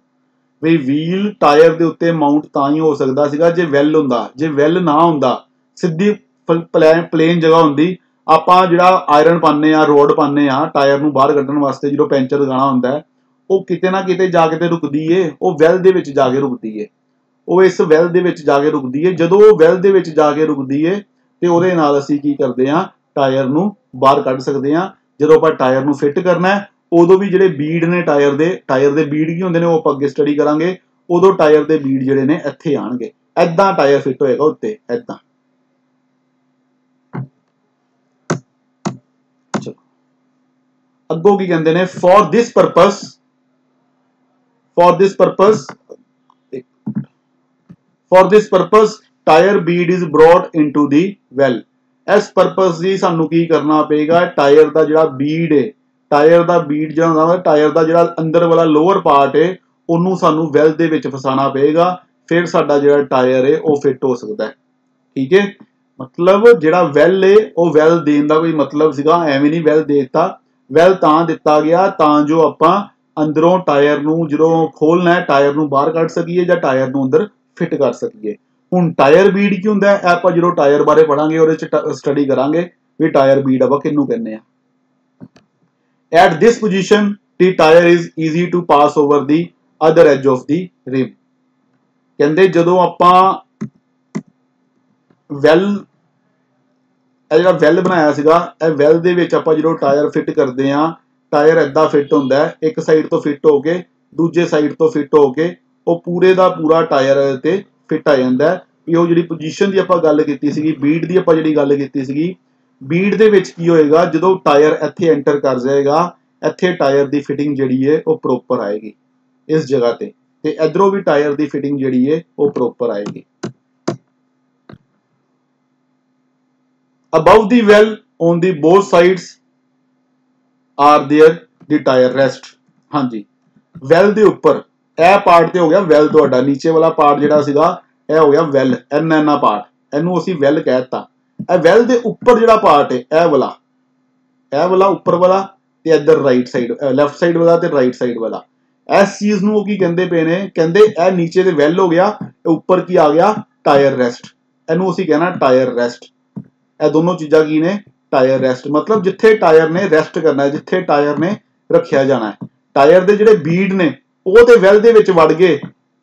ਵੀ ਵੀਲ ਟਾਇਰ ਦੇ ਉੱਤੇ ਮਾਊਂਟ ਤਾਂ ਹੀ ਹੋ ਸਕਦਾ ਸੀਗਾ ਜੇ ਵੈਲ ਹੁੰਦਾ। ਜੇ ਵੈਲ ਨਾ ਹੁੰਦਾ, ਸਿੱਧੀ ਪਲੇਨ ਜਗ੍ਹਾ ਹੁੰਦੀ, ਆਪਾਂ ਜਿਹੜਾ ਆਇਰਨ ਪਾਉਂਦੇ ਆ, ਰੋਡ ਪਾਉਂਦੇ ਆ ਟਾਇਰ ਨੂੰ ਬਾਹਰ ਕੱਢਣ ਵਾਸਤੇ, ਜਦੋਂ ਪੈਂਚਰ ਲਗਾਉਣਾ ਹੁੰਦਾ ਹੈ, ਉਹ ਕਿਤੇ ਨਾ ਕਿਤੇ ਜਾ ਕੇ ਤੇ ਰੁਕਦੀ ਏ। ਉਹ ਵੈਲ ਦੇ ਵਿੱਚ ਜਾ ਕੇ ਰੁਕਦੀ ਏ। ਉਹ ਇਸ ਵੈਲ ਦੇ ਵਿੱਚ ਜਾ ਕੇ ਰੁਕਦੀ ਏ। ਜਦੋਂ ਉਹ ਵੈਲ ਦੇ ਵਿੱਚ ਜਾ ਕੇ ਰੁਕਦੀ ਏ ਤੇ ਉਹਦੇ ਨਾਲ ਅਸੀਂ ਕੀ ਕਰਦੇ ਆ? ਟਾਇਰ ਨੂੰ ਬਾਹਰ ਕੱਢ ਸਕਦੇ ਆ। ਜਦੋਂ ਆਪਾਂ ਟਾਇਰ ਨੂੰ ਫਿੱਟ ਕਰਨਾ ਹੈ, ਉਦੋਂ ਵੀ ਜਿਹੜੇ ਬੀਡ ਨੇ ਟਾਇਰ ਦੇ ਬੀਡ ਕੀ ਹੁੰਦੇ ਨੇ ਉਹ ਆਪਾਂ ਅੱਗੇ ਸਟੱਡੀ ਕਰਾਂਗੇ। ਉਦੋਂ ਟਾਇਰ ਦੇ ਬੀਡ ਜਿਹੜੇ ਨੇ ਇੱਥੇ ਆਣਗੇ। ਐਦਾਂ ਟਾਇਰ ਫਿੱਟ ਹੋਏਗਾ ਉੱਤੇ, ਐਦਾਂ। ਅੱਗੋਂ ਕੀ ਕਹਿੰਦੇ ਨੇ? For this purpose tyre Beed is brought into the well। इस पर्पस ਦੀ ਸਾਨੂੰ ਕੀ ਕਰਨਾ ਪਏਗਾ? ਟਾਇਰ ਦਾ ਜਿਹੜਾ ਬੀਡ ਹੈ, ਟਾਇਰ ਦਾ ਬੀਡ ਜਿਹੜਾ ਹੁੰਦਾ, ਟਾਇਰ ਦਾ ਜਿਹੜਾ ਅੰਦਰ ਵਾਲਾ ਲੋਅਰ ਪਾਰਟ ਹੈ, ਉਹਨੂੰ ਸਾਨੂੰ ਵੈਲ ਦੇ ਵਿੱਚ ਫਸਾਣਾ ਪਏਗਾ। ਫਿਰ ਸਾਡਾ ਜਿਹੜਾ ਟਾਇਰ ਹੈ ਉਹ ਫਿੱਟ ਹੋ ਸਕਦਾ ਹੈ। ਠੀਕ ਹੈ, ਮਤਲਬ ਜਿਹੜਾ ਵੈਲ ਹੈ ਉਹ ਵੈਲ ਦੇਣ ਦਾ ਕੋਈ ਮਤਲਬ ਸੀਗਾ, ਐਵੇਂ ਨਹੀਂ ਵੈਲ ਦੇ ਦਿੱਤਾ। ਵੈਲ ਤਾਂ ਦਿੱਤਾ ਗਿਆ ਤਾਂ ਜੋ ਆਪਾਂ ਅੰਦਰੋਂ ਟਾਇਰ ਨੂੰ ਜਦੋਂ ਖੋਲਣਾ ਹੈ, ਟਾਇਰ ਨੂੰ ਬਾਹਰ ਕੱਢ ਸਕੀਏ ਜਾਂ ਟਾਇਰ ਨੂੰ ਅੰਦਰ ਫਿੱਟ ਕਰ ਸਕੀਏ। ਹੁਣ ਟਾਇਰ ਬੀਡ ਕੀ ਹੁੰਦਾ ਹੈ? ਆਪਾਂ ਜਦੋਂ ਟਾਇਰ ਬਾਰੇ ਪੜਾਂਗੇ ਉਹਦੇ ਚ ਸਟੱਡੀ ਕਰਾਂਗੇ ਵੀ ਟਾਇਰ ਬੀਡ ਆਪਾਂ ਕਿਹਨੂੰ ਕਹਿੰਦੇ ਆ। At this position, the tire is easy to pass over the other edge of the rim। ਕਹਿੰਦੇ ਜਦੋਂ ਆਪਾਂ ਵੈਲ, ਇਹ ਜਿਹੜਾ ਵੈਲ ਬਣਾਇਆ ਸੀਗਾ, ਇਹ ਵੈਲ ਦੇ ਵਿੱਚ ਆਪਾਂ ਜਦੋਂ ਟਾਇਰ ਫਿੱਟ ਕਰਦੇ ਆ, ਟਾਇਰ ਏਦਾਂ ਫਿੱਟ ਹੁੰਦਾ ਹੈ, ਇੱਕ ਸਾਈਡ ਤੋਂ ਫਿੱਟ ਹੋ ਕੇ ਦੂਜੇ ਸਾਈਡ ਤੋਂ ਫਿੱਟ ਹੋ ਕੇ ਉਹ ਪੂਰੇ ਦਾ ਪੂਰਾ ਟਾਇਰ ਤੇ ਫਿੱਟ ਆ ਜਾਂਦਾ ਹੈ। ਵੀ ਉਹ ਜਿਹੜੀ ਪੋਜੀਸ਼ਨ ਦੀ ਆਪਾਂ ਗੱਲ ਕੀਤੀ ਸੀਗੀ, ਬੀਡ ਦੀ ਆਪਾਂ ਜਿਹੜੀ ਗੱਲ ਕੀਤੀ ਸੀਗੀ, ਬੀਡ ਦੇ ਵਿੱਚ ਕੀ ਹੋਏਗਾ? ਜਦੋਂ ਟਾਇਰ ਇੱਥੇ ਐਂਟਰ ਕਰ ਜਾਏਗਾ, ਇੱਥੇ ਟਾਇਰ ਦੀ ਫਿਟਿੰਗ ਜਿਹੜੀ ਹੈ ਉਹ ਪ੍ਰੋਪਰ ਆਏਗੀ ਇਸ ਜਗ੍ਹਾ ਤੇ ਇਧਰੋਂ ਵੀ ਟਾਇਰ ਦੀ ਫਿਟਿੰਗ ਜਿਹੜੀ ਹੈ ਉਹ ਪ੍ਰੋਪਰ ਆਏਗੀ। above the well on the both sides are there the tire rest। ਹਾਂਜੀ, ਵੈਲ ਦੇ ਉੱਪਰ ਇਹ ਪਾਰਟ ਤੇ ਹੋ ਗਿਆ ਵੈਲ ਤੁਹਾਡਾ, ਨੀਚੇ ਵਾਲਾ ਪਾਰਟ ਜਿਹੜਾ ਸੀਗਾ ਇਹ ਹੋ ਗਿਆ ਵੈਲ, ਐਨਾ ਪਾਰਟ, ਇਹਨੂੰ ਅਸੀਂ ਵੈਲ ਕਹਿ ਦਿੱਤਾ। ਇਹ ਵੈਲ ਦੇ ਉੱਪਰ ਜਿਹੜਾ ਪਾਰਟ ਹੈ ਇਹ ਵਾਲਾ ਉੱਪਰ ਵਾਲਾ ਤੇ ਇੱਧਰ ਰਾਈਟ ਸਾਈਡ, ਲੈਫਟ ਸਾਈਡ ਵਾਲਾ ਤੇ ਰਾਈਟ ਸਾਈਡ ਵਾਲਾ, ਇਸ ਚੀਜ਼ ਨੂੰ ਉਹ ਕੀ ਕਹਿੰਦੇ ਪਏ ਨੇ? ਕਹਿੰਦੇ ਇਹ ਨੀਚੇ ਤੇ ਵੈਲ ਹੋ ਗਿਆ, ਉੱਪਰ ਕੀ ਆ ਗਿਆ? Tyre rest. ਇਹਨੂੰ ਅਸੀਂ ਕਹਿਣਾ ਟਾਇਰ ਰੈਸਟ। ਇਹ ਦੋਨੋਂ ਚੀਜ਼ਾਂ ਕੀ ਨੇ? Tyre rest. ਮਤਲਬ ਜਿੱਥੇ ਟਾਇਰ ਨੇ ਰੈਸਟ ਕਰਨਾ ਹੈ, ਜਿੱਥੇ ਟਾਇਰ ਨੇ ਰੱਖਿਆ ਜਾਣਾ ਹੈ। ਟਾਇਰ ਦੇ ਜਿਹੜੇ ਬੀਡ ਨੇ ਉਹ ਤੇ ਵੈਲ ਦੇ ਵਿੱਚ ਵੜ ਗਏ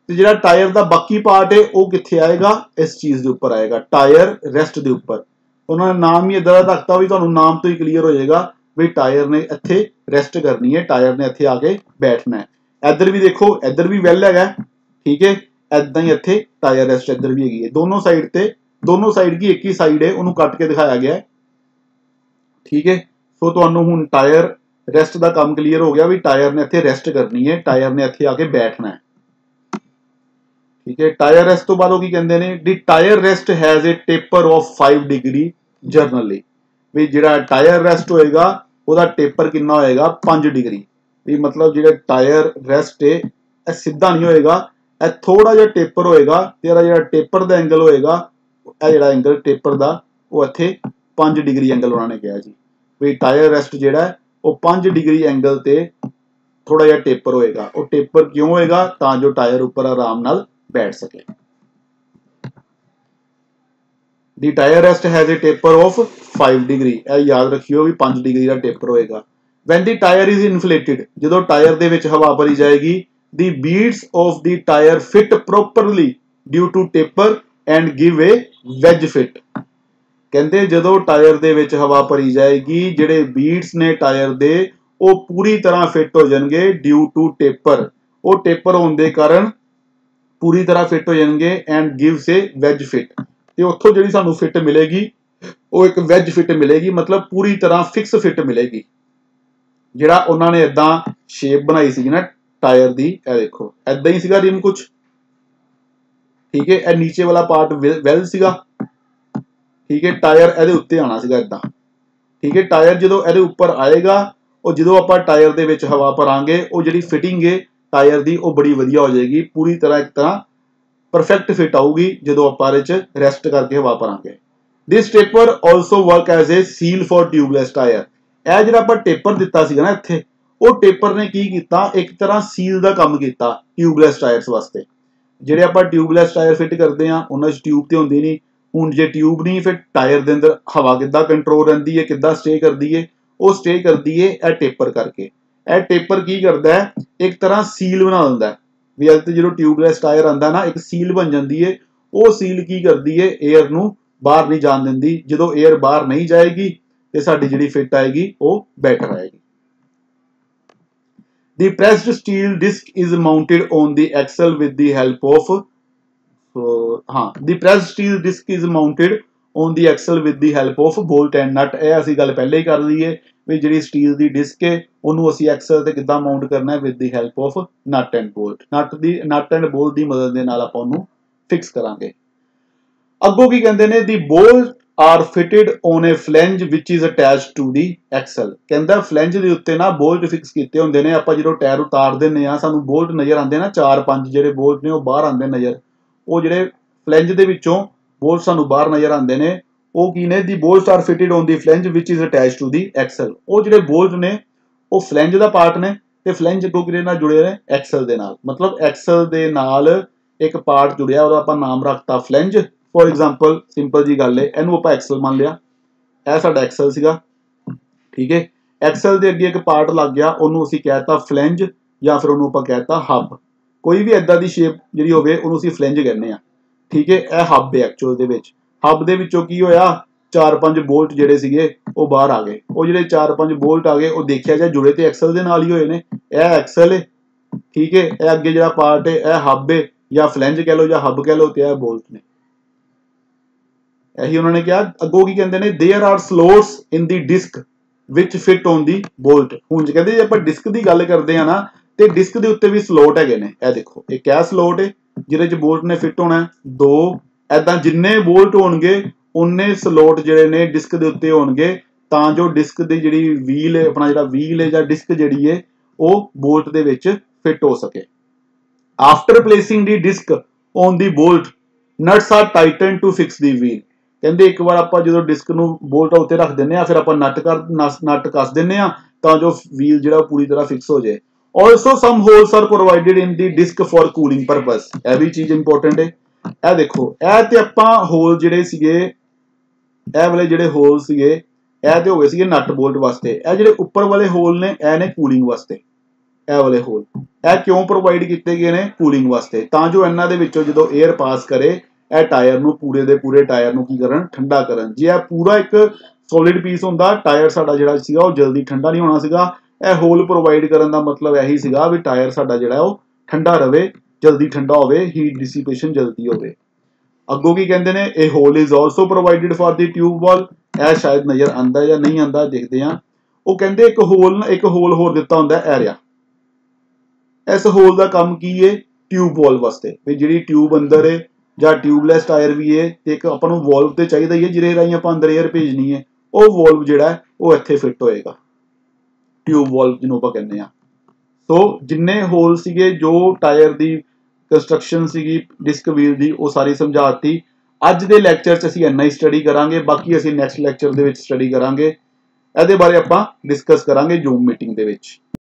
ਤੇ ਜਿਹੜਾ ਟਾਇਰ ਦਾ ਬਾਕੀ ਪਾਰਟ ਹੈ ਉਹ ਕਿੱਥੇ ਆਏਗਾ? ਇਸ ਚੀਜ਼ ਦੇ ਉੱਪਰ ਆਏਗਾ, ਟਾਇਰ ਰੈਸਟ ਦੇ ਉੱਪਰ। ਉਹਨਾਂ ਨੇ ਨਾਮ ਹੀ ਇਦਾਂ ਦਾ ਰੱਖਤਾ ਵੀ ਤੁਹਾਨੂੰ ਨਾਮ ਤੋਂ ਹੀ ਕਲੀਅਰ ਹੋ ਜਾਏਗਾ ਵੀ ਟਾਇਰ ਨੇ ਇੱਥੇ ਰੈਸਟ ਕਰਨੀ ਹੈ, ਟਾਇਰ ਨੇ ਇੱਥੇ ਆ ਕੇ ਬੈਠਣਾ ਹੈ। ਇੱਧਰ ਵੀ ਦੇਖੋ, ਇੱਧਰ ਵੀ ਵੈਲ ਹੈਗਾ। ਠੀਕ ਹੈ, ਏਦਾਂ ਹੀ ਇੱਥੇ ਟਾਇਰ ਰੈਸਟ ਇੱਧਰ ਵੀ ਹੈਗੀ ਹੈ। ਦੋਨੋਂ ਸਾਈਡ ਤੇ, ਦੋਨੋਂ ਸਾਈਡ ਕੀ ਇੱਕ ਹੀ ਸਾਈਡ ਹੈ, ਉਹਨੂੰ ਕੱਟ ਕੇ ਦਿਖਾਇਆ ਗਿਆ ਹੈ। ਠੀਕ ਹੈ, ਸੋ ਤੁਹਾਨੂੰ ਹੁਣ ਟਾਇਰ ਰੈਸਟ ਦਾ ਕੰਮ ਕਲੀਅਰ ਹੋ ਗਿਆ ਵੀ ਟਾਇਰ ਨੇ ਇੱਥੇ ਰੈਸਟ ਕਰਨੀ ਹੈ, ਟਾਇਰ ਨੇ ਇੱਥੇ ਆ ਕੇ ਬੈਠਣਾ ਹੈ। ਠੀਕ ਹੈ, ਟਾਇਰ ਰੈਸਟ ਤੋਂ ਬਾਅਦ ਉਹ ਕੀ ਕਹਿੰਦੇ ਨੇ? The tyre rest has a taper of 5 degree generally. ਵੀ ਜਿਹੜਾ ਟਾਇਰ ਰੈਸਟ ਹੋਏਗਾ ਉਹਦਾ ਟੇਪਰ ਕਿੰਨਾ ਹੋਏਗਾ? 5 ਡਿਗਰੀ। ਵੀ ਮਤਲਬ ਜਿਹੜਾ ਟਾਇਰ ਰੈਸਟ ਹੈ ਇਹ ਸਿੱਧਾ ਨਹੀਂ ਹੋਏਗਾ, ਇਹ ਥੋੜਾ ਜਿਹਾ ਟੇਪਰ ਹੋਏਗਾ ਤੇ ਇਹਦਾ ਜਿਹੜਾ ਟੇਪਰ ਦਾ ਐਂਗਲ ਹੋਏਗਾ, ਇਹ ਜਿਹੜਾ ਐਂਗਲ ਟੇਪਰ ਦਾ ਉਹ ਇੱਥੇ 5 ਡਿਗਰੀ ਐਂਗਲ ਉਹਨਾਂ ਨੇ ਕਿਹਾ ਜੀ। ਵੀ ਟਾਇਰ ਰੈਸਟ ਜਿਹੜਾ ਉਹ 5 ਡਿਗਰੀ ਐਂਗਲ ਤੇ ਥੋੜਾ ਜਿਹਾ ਟੇਪਰ ਹੋਏਗਾ। ਉਹ ਟੇਪਰ ਕਿਉਂ ਹੋਏਗਾ? ਤਾਂ ਜੋ ਟਾਇਰ ਉੱਪਰ ਆਰਾਮ ਨਾਲ बैठ सके। The tyre rest has a taper of 5 degree. याद रखियो भी 5 डिग्री का टेपर होएगा। when the tire is inflated, ਜਦੋਂ ਟਾਇਰ ਦੇ ਵਿੱਚ ਹਵਾ ਭਰੀ ਜਾਏਗੀ, the beads of the tire fit properly due to taper and give a wedge fit. ਕਹਿੰਦੇ ਜਦੋਂ ਟਾਇਰ ਦੇ ਵਿੱਚ ਹਵਾ ਭਰੀ ਜਾਏਗੀ, ਜਿਹੜੇ ਬੀਡਸ ਨੇ ਟਾਇਰ ਦੇ ਉਹ ਪੂਰੀ ਤਰ੍ਹਾਂ ਫਿੱਟ ਹੋ ਜਾਣਗੇ ਡਿਊ ਟੂ ਟੇਪਰ, ਉਹ ਟੇਪਰ ਹੋਣ ਦੇ ਕਾਰਨ ਪੂਰੀ ਤਰ੍ਹਾਂ ਫਿੱਟ ਹੋ ਜਾਣਗੇ and gives A veg fit, ਤੇ ਉੱਥੋਂ ਜਿਹੜੀ ਸਾਨੂੰ ਫਿੱਟ ਮਿਲੇਗੀ ਉਹ ਇੱਕ ਵੈਜ ਫਿਟ ਮਿਲੇਗੀ, ਮਤਲਬ ਪੂਰੀ ਤਰ੍ਹਾਂ ਫਿਕਸ ਫਿਟ ਮਿਲੇਗੀ। ਜਿਹੜਾ ਉਹਨਾਂ ਨੇ ਇਦਾਂ ਸ਼ੇਪ ਬਣਾਈ ਸੀ ਨਾ ਟਾਇਰ ਦੀ, ਇਹ ਦੇਖੋ ਇਦਾਂ ਹੀ ਸੀਗਾ ਰਿਮ ਕੁਛ, ਠੀਕ ਹੈ, ਇਹ ਨੀਚੇ ਵਾਲਾ ਪਾਰਟ ਵੈਲ ਸੀਗਾ, ਠੀਕ ਹੈ, ਟਾਇਰ ਇਹਦੇ ਉੱਤੇ ਆਣਾ ਸੀਗਾ ਇਦਾਂ, ਠੀਕ ਹੈ, ਟਾਇਰ ਜਦੋਂ ਇਹਦੇ ਉੱਪਰ ਆਏਗਾ, ਉਹ ਜਦੋਂ ਆਪਾਂ ਟਾਇਰ ਦੇ ਵਿੱਚ ਹਵਾ ਭਰਾਂਗੇ, ਉਹ ਜਿਹੜੀ ਫਿਟਿੰਗ ਹੈ ਟਾਇਰ ਦੀ ਉਹ ਬੜੀ ਵਧੀਆ ਹੋ ਜਾਏਗੀ, ਪੂਰੀ ਤਰ੍ਹਾਂ ਇੱਕ ਤਰ੍ਹਾਂ ਪਰਫੈਕਟ ਫਿਟ ਆਊਗੀ ਜਦੋਂ ਆਪਾਂ ਇਹਦੇ 'ਚ ਰੈਸਟ ਕਰਕੇ ਹਵਾ ਭਰਾਂਗੇ। This taper also work as a seal for tubeless tyre. ਇਹ ਜਿਹੜਾ ਆਪਾਂ ਟੇਪਰ ਦਿੱਤਾ ਸੀਗਾ ਨਾ ਇੱਥੇ, ਉਹ ਟੇਪਰ ਨੇ ਕੀ ਕੀਤਾ, ਇੱਕ ਤਰ੍ਹਾਂ ਸੀਲ ਦਾ ਕੰਮ ਕੀਤਾ ਟਿਊਬਲੈਸ ਟਾਇਰਸ ਵਾਸਤੇ। ਜਿਹੜੇ ਆਪਾਂ ਟਿਊਬਲੈਸ ਟਾਇਰ ਫਿੱਟ ਕਰਦੇ ਆ ਉਹਨਾਂ 'ਚ ਟਿਊਬ ਤੇ ਹੁੰਦੀ ਨਹੀਂ, ਹੁਣ ਜੇ ਟਿਊਬ ਨਹੀਂ ਫਿਰ ਟਾਇਰ ਦੇ ਅੰਦਰ ਹਵਾ ਕਿੱਦਾਂ ਕੰਟਰੋਲ ਰਹਿੰਦੀ ਹੈ, ਕਿੱਦਾਂ ਸਟੇ ਕਰਦੀ ਹੈ, ਉਹ ਸਟੇ ਕਰਦੀ ਹੈ ਇਹ ਟੇਪਰ ਕਰਕੇ। ਇਹ ਟੇਪਰ ਕੀ ਕਰਦਾ ਹੈ, ਇੱਕ ਤਰ੍ਹਾਂ ਸੀਲ ਬਣਾ ਦਿੰਦਾ ਵੀ ਅੱਜ ਜਦੋਂ ਟਿਊਬਲੈਸ ਟਾਇਰ ਆਂਦਾ ਨਾ, ਇੱਕ ਸੀਲ ਬਣ ਜਾਂਦੀ ਹੈ, ਉਹ ਸੀਲ ਕੀ ਕਰਦੀ ਹੈ, 에ਅਰ ਨੂੰ ਬਾਹਰ ਨਹੀਂ ਜਾਣ ਦਿੰਦੀ। ਜਦੋਂ 에ਅਰ ਬਾਹਰ ਨਹੀਂ ਜਾਏਗੀ ਤੇ ਸਾਡੀ ਜਿਹੜੀ ਫਿੱਟ ਆਏਗੀ ਉਹ ਬੈਟਰ ਆਏਗੀ। The pressed steel disc is mounted on the axle with the help of the pressed steel disc is mounted on the axle with the help of bolt and nut। ਇਹ ਅਸੀਂ ਗੱਲ ਪਹਿਲੇ ਹੀ ਕਰ ਲਈ ਹੈ ਵੀ ਜਿਹੜੀ ਸਟੀਲ ਦੀ disc ਹੈ ਉਹਨੂੰ ਅਸੀਂ ਐਕਸਲ ਤੇ ਕਿੱਦਾਂ ਮਾਊਂਟ ਕਰਨਾ ਹੈ, with the help of nut and bolt। Nut and bolt ਦੀ ਮਦਦ ਦੇ ਨਾਲ ਆਪਾਂ ਉਹਨੂੰ ਫਿਕਸ ਕਰਾਂਗੇ। ਅੱਗੋਂ ਕੀ ਕਹਿੰਦੇ ਨੇ, the bolt are fitted on a flange which is attached to the axle। ਕਹਿੰਦਾ ਫਲੈਂਜ ਦੇ ਉੱਤੇ ਨਾ ਬੋਲਟ ਫਿਕਸ ਕੀਤੇ ਹੁੰਦੇ ਨੇ। ਆਪਾਂ ਜਦੋਂ ਟਾਇਰ ਉਤਾਰ ਦਿੰਦੇ ਆ ਸਾਨੂੰ ਬੋਲਟ ਨਜ਼ਰ ਆਉਂਦੇ ਨਾ, 4-5 ਜਿਹੜੇ ਬੋਲਟ ਨੇ ਉਹ ਬਾਹਰ ਆਉਂਦੇ ਨਜ਼ਰ, ਉਹ ਜਿਹੜੇ ਫਲੈਂਜ ਦੇ ਵਿੱਚੋਂ ਬੋਲਟ ਸਾਨੂੰ ਬਾਹਰ ਨਜ਼ਰ ਆਉਂਦੇ ਨੇ, ਉਹ ਕੀ ਨੇ, the bolt are fitted on the flange which is attached to the axle. ਉਹ ਜਿਹੜੇ ਬੋਲਟ ਨੇ ਉਹ ਫਲੈਂਜ ਦਾ ਪਾਰਟ ਨੇ, ਤੇ ਫਲੈਂਜ ਅੱਗੋਂ ਕਿਹਦੇ ਨਾਲ ਜੁੜੇ ਨੇ, ਐਕਸਲ ਦੇ ਨਾਲ। ਮਤਲਬ ਐਕਸਲ ਦੇ ਨਾਲ ਇੱਕ ਪਾਰਟ ਜੁੜਿਆ, ਉਹਦਾ ਆਪਾਂ ਨਾਮ ਰੱਖਤਾ ਫਲੈਂਜ। ਫੋਰ ਐਗਜ਼ਾਮਪਲ ਸਿੰਪਲ ਜੀ ਗੱਲ ਹੈ, ਇਹਨੂੰ ਆਪਾਂ ਐਕਸਲ ਮੰਨ ਲਿਆ, ਇਹ ਸਾਡਾ ਐਕਸਲ ਸੀਗਾ, ਠੀਕ ਹੈ। ਐਕਸਲ ਦੇ ਅੱਗੇ ਇੱਕ ਪਾਰਟ ਲੱਗ ਗਿਆ, ਉਹਨੂੰ ਅਸੀਂ ਕਹਿਤਾ ਫਲੈਂਜ, ਜਾਂ ਫਿਰ ਉਹਨੂੰ ਆਪਾਂ ਕਹਿਤਾ ਹੱਬ। ਕੋਈ ਵੀ ਏਦਾਂ ਦੀ ਸ਼ੇਪ ਜਿਹੜੀ ਹੋਵੇ ਉਹਨੂੰ ਅਸੀਂ ਫਲੈਂਜ ਕਹਿੰਦੇ ਆ, ਠੀਕ ਹੈ। ਇਹ ਹੱਬ ਹੈ ਐਕਚੁਅਲ ਦੇ ਵਿੱਚ। ਹੱਬ ਦੇ ਵਿੱਚੋਂ ਕੀ ਹੋਇਆ, 4-5 ਬੋਲਟ ਜਿਹੜੇ ਸੀਗੇ ਉਹ ਬਾਹਰ ਆ ਗਏ। ਉਹ ਜਿਹੜੇ 4-5 ਬੋਲਟ ਆ ਗਏ ਉਹ ਦੇਖਿਆ ਜਾ ਜੁੜੇ ਤੇ ਐਕਸਲ ਦੇ ਨਾਲ ਹੀ ਹੋਏ ਨੇ। ਇਹ ਐਕਸਲ ਹੈ, ਠੀਕ ਹੈ। ਇਹ ਅੱਗੇ ਜਿਹੜਾ ਪਾਰਟ ਹੈ ਇਹ ਹੱਬ ਹੈ, ਜਾਂ ਫਲੈਂਜ ਕਹਿ ਲਓ ਜਾਂ ਹੱਬ ਕਹਿ ਲਓ, ਤੇ ਇਹ ਬੋਲਟ ਨੇ। ਇਹੀ ਉਹਨਾਂ ਨੇ ਕਿਹਾ। ਅੱਗੋਂ ਕੀ ਕਹਿੰਦੇ ਨੇ, there are slots in the disc which fit on the bolt। ਹੁਣ ਜੇ ਕਹਿੰਦੇ ਜੇ ਆਪਾਂ ਡਿਸਕ ਦੀ ਗੱਲ ਕਰਦੇ ਆ ਨਾ, ਤੇ ਡਿਸਕ ਦੇ ਉੱਤੇ ਵੀ ਸਲੋਟ ਹੈਗੇ ਨੇ। ਇਹ ਦੇਖੋ, ਇੱਕ ਇਹ ਸਲੋਟ ਹੈ ਜਿਹਦੇ 'ਚ ਬੋਲਟ ਨੇ ਫਿੱਟ ਹੋਣਾ, 2 ਐਦਾਂ ਜਿੰਨੇ ਬੋਲਟ ਹੋਣਗੇ ਉਨੇ ਸਲੋਟ ਜਿਹੜੇ ਨੇ ਡਿਸਕ ਦੇ ਉੱਤੇ ਹੋਣਗੇ, ਤਾਂ ਜੋ ਡਿਸਕ ਦੀ ਜਿਹੜੀ ਵੀਲ ਹੈ, ਆਪਣਾ ਜਿਹੜਾ ਵੀਲ ਹੈ ਜਾਂ ਡਿਸਕ ਜਿਹੜੀ ਹੈ ਉਹ ਬੋਲਟ ਦੇ ਵਿੱਚ ਫਿੱਟ ਹੋ ਸਕੇ। After placing the disc on the bolt nuts are tighten to fix the wheel. ਕਹਿੰਦੇ ਇੱਕ ਵਾਰ ਆਪਾਂ ਜਦੋਂ ਡਿਸਕ ਨੂੰ ਬੋਲਟ ਉੱਤੇ ਰੱਖ ਦਿੰਦੇ ਆ, ਫਿਰ ਆਪਾਂ ਨਟ ਕੱਸ ਦਿੰਦੇ ਆ ਤਾਂ ਜੋ ਵੀਲ ਜਿਹੜਾ ਪੂਰੀ ਤਰ੍ਹਾਂ ਫਿਕਸ ਹੋ ਜਾਏ। Also sum holes R provided in the disc for cooling purpose. ਇਹ ਵੀ ਚੀਜ਼ ਇੰਪੋਰਟੈਂਟ ਹੈ। ਇਹ ਦੇਖੋ, ਇਹ ਤੇ ਆਪਾਂ ਹੋਲ ਜਿਹੜੇ ਸੀਗੇ, ਇਹ ਵਾਲੇ ਜਿਹੜੇ ਹੋਲ ਸੀਗੇ ਇਹ ਤੇ ਹੋ ਗਏ ਸੀਗੇ ਨਟ ਬੋਲਟ ਵਾਸਤੇ। ਇਹ ਜਿਹੜੇ ਉੱਪਰ ਵਾਲੇ ਹੋਲ ਨੇ ਇਹ ਨੇ ਕੂਲਿੰਗ ਵਾਸਤੇ। ਇਹ ਵਾਲੇ ਹੋਲ ਇਹ ਕਿਉਂ ਪ੍ਰੋਵਾਈਡ ਕੀਤੇ ਗਏ ਨੇ, ਕੂਲਿੰਗ ਵਾਸਤੇ, ਤਾਂ ਜੋ ਇਹਨਾਂ ਦੇ ਵਿੱਚੋਂ ਜਦੋਂ 에ਅਰ ਪਾਸ ਕਰੇ ਇਹ ਟਾਇਰ ਨੂੰ ਪੂਰੇ ਦੇ ਪੂਰੇ ਟਾਇਰ ਨੂੰ ਕੀ ਕਰਨ, ਠੰਡਾ ਕਰਨ। ਜੇ ਇਹ ਪੂਰਾ ਇੱਕ ਸੋਲਿਡ ਪੀਸ ਹੁੰਦਾ, ਟਾਇਰ ਸਾਡਾ ਜਿਹੜਾ ਸੀਗਾ ਉਹ ਜਲਦੀ ਠੰਡਾ ਨਹੀਂ ਹੋਣਾ ਸੀਗਾ। ਇਹ ਹੋਲ ਪ੍ਰੋਵਾਈਡ ਕਰਨ ਦਾ ਮਤਲਬ ਇਹੀ ਸੀਗਾ ਵੀ ਟਾਇਰ ਸਾਡਾ ਜਿਹੜਾ ਉਹ ਠੰਡਾ ਰਵੇ, ਜਲਦੀ ਠੰਡਾ ਹੋਵੇ, ਹੀਟ ਡਿਸੀਪੇਸ਼ਨ ਜਲਦੀ ਹੋਵੇ। ਅੱਗੋਂ ਕੀ ਕਹਿੰਦੇ ਨੇ, ਇਹ hole is also provided for the tube valve. ਇਹ ਸ਼ਾਇਦ ਨਜ਼ਰ ਆਂਦਾ ਜਾਂ ਨਹੀਂ ਆਂਦਾ, ਦੇਖਦੇ ਆ। ਉਹ ਕਹਿੰਦੇ ਇੱਕ ਹੋਲ ਹੋਰ ਦਿੱਤਾ ਹੁੰਦਾ ਇਹ ਰਿਹਾ। ਇਸ ਹੋਲ ਦਾ ਕੰਮ ਕੀ ਹੈ, ਟਿਊਬ ਵਾਲ ਵਾਸਤੇ, ਵੀ ਜਿਹੜੀ ਟਿਊਬ ਅੰਦਰ ਹੈ ਜਾਂ ਟਿਊਬਲੈਸ ਟਾਇਰ ਵੀ ਹੈ, ਤੇ ਇੱਕ ਆਪਾਂ ਨੂੰ ਵਾਲਵ ਤੇ ਚਾਹੀਦਾ ਹੀ ਹੈ ਜਿਹਦੇ ਰਾਹੀਂ ਆਪਾਂ ਅੰਦਰ 에ਅਰ ਭੇਜਣੀ ਹੈ। ਉਹ ਵਾਲਵ ਜਿਹੜਾ ਉਹ ਇੱਥੇ ਫਿੱਟ ਹੋਏਗਾ, ਟਿਊਬ ਵਾਲਵ ਜਿਹਨੂੰ ਆਪਾਂ ਕਹਿੰਦੇ ਆ। ਸੋ ਜਿੰਨੇ ਹੋਲ ਸੀਗੇ, ਜੋ ਟਾਇਰ ਦੀ ਕੰਸਟਰਕਸ਼ਨ ਸੀਗੀ ਡਿਸਕ ਵੀਲ ਦੀ, ਉਹ ਸਾਰੀ ਸਮਝਾਤੀ। ਅੱਜ ਦੇ ਲੈਕਚਰ 'ਚ ਅਸੀਂ ਇੰਨਾ ਹੀ ਸਟੱਡੀ ਕਰਾਂਗੇ, ਬਾਕੀ ਅਸੀਂ ਨੈਕਸਟ ਲੈਕਚਰ ਦੇ ਵਿੱਚ ਸਟੱਡੀ ਕਰਾਂਗੇ। ਇਹਦੇ ਬਾਰੇ ਆਪਾਂ ਡਿਸਕਸ ਕਰਾਂਗੇ ਜ਼ੂਮ ਮੀਟਿੰਗ ਦੇ ਵਿੱਚ।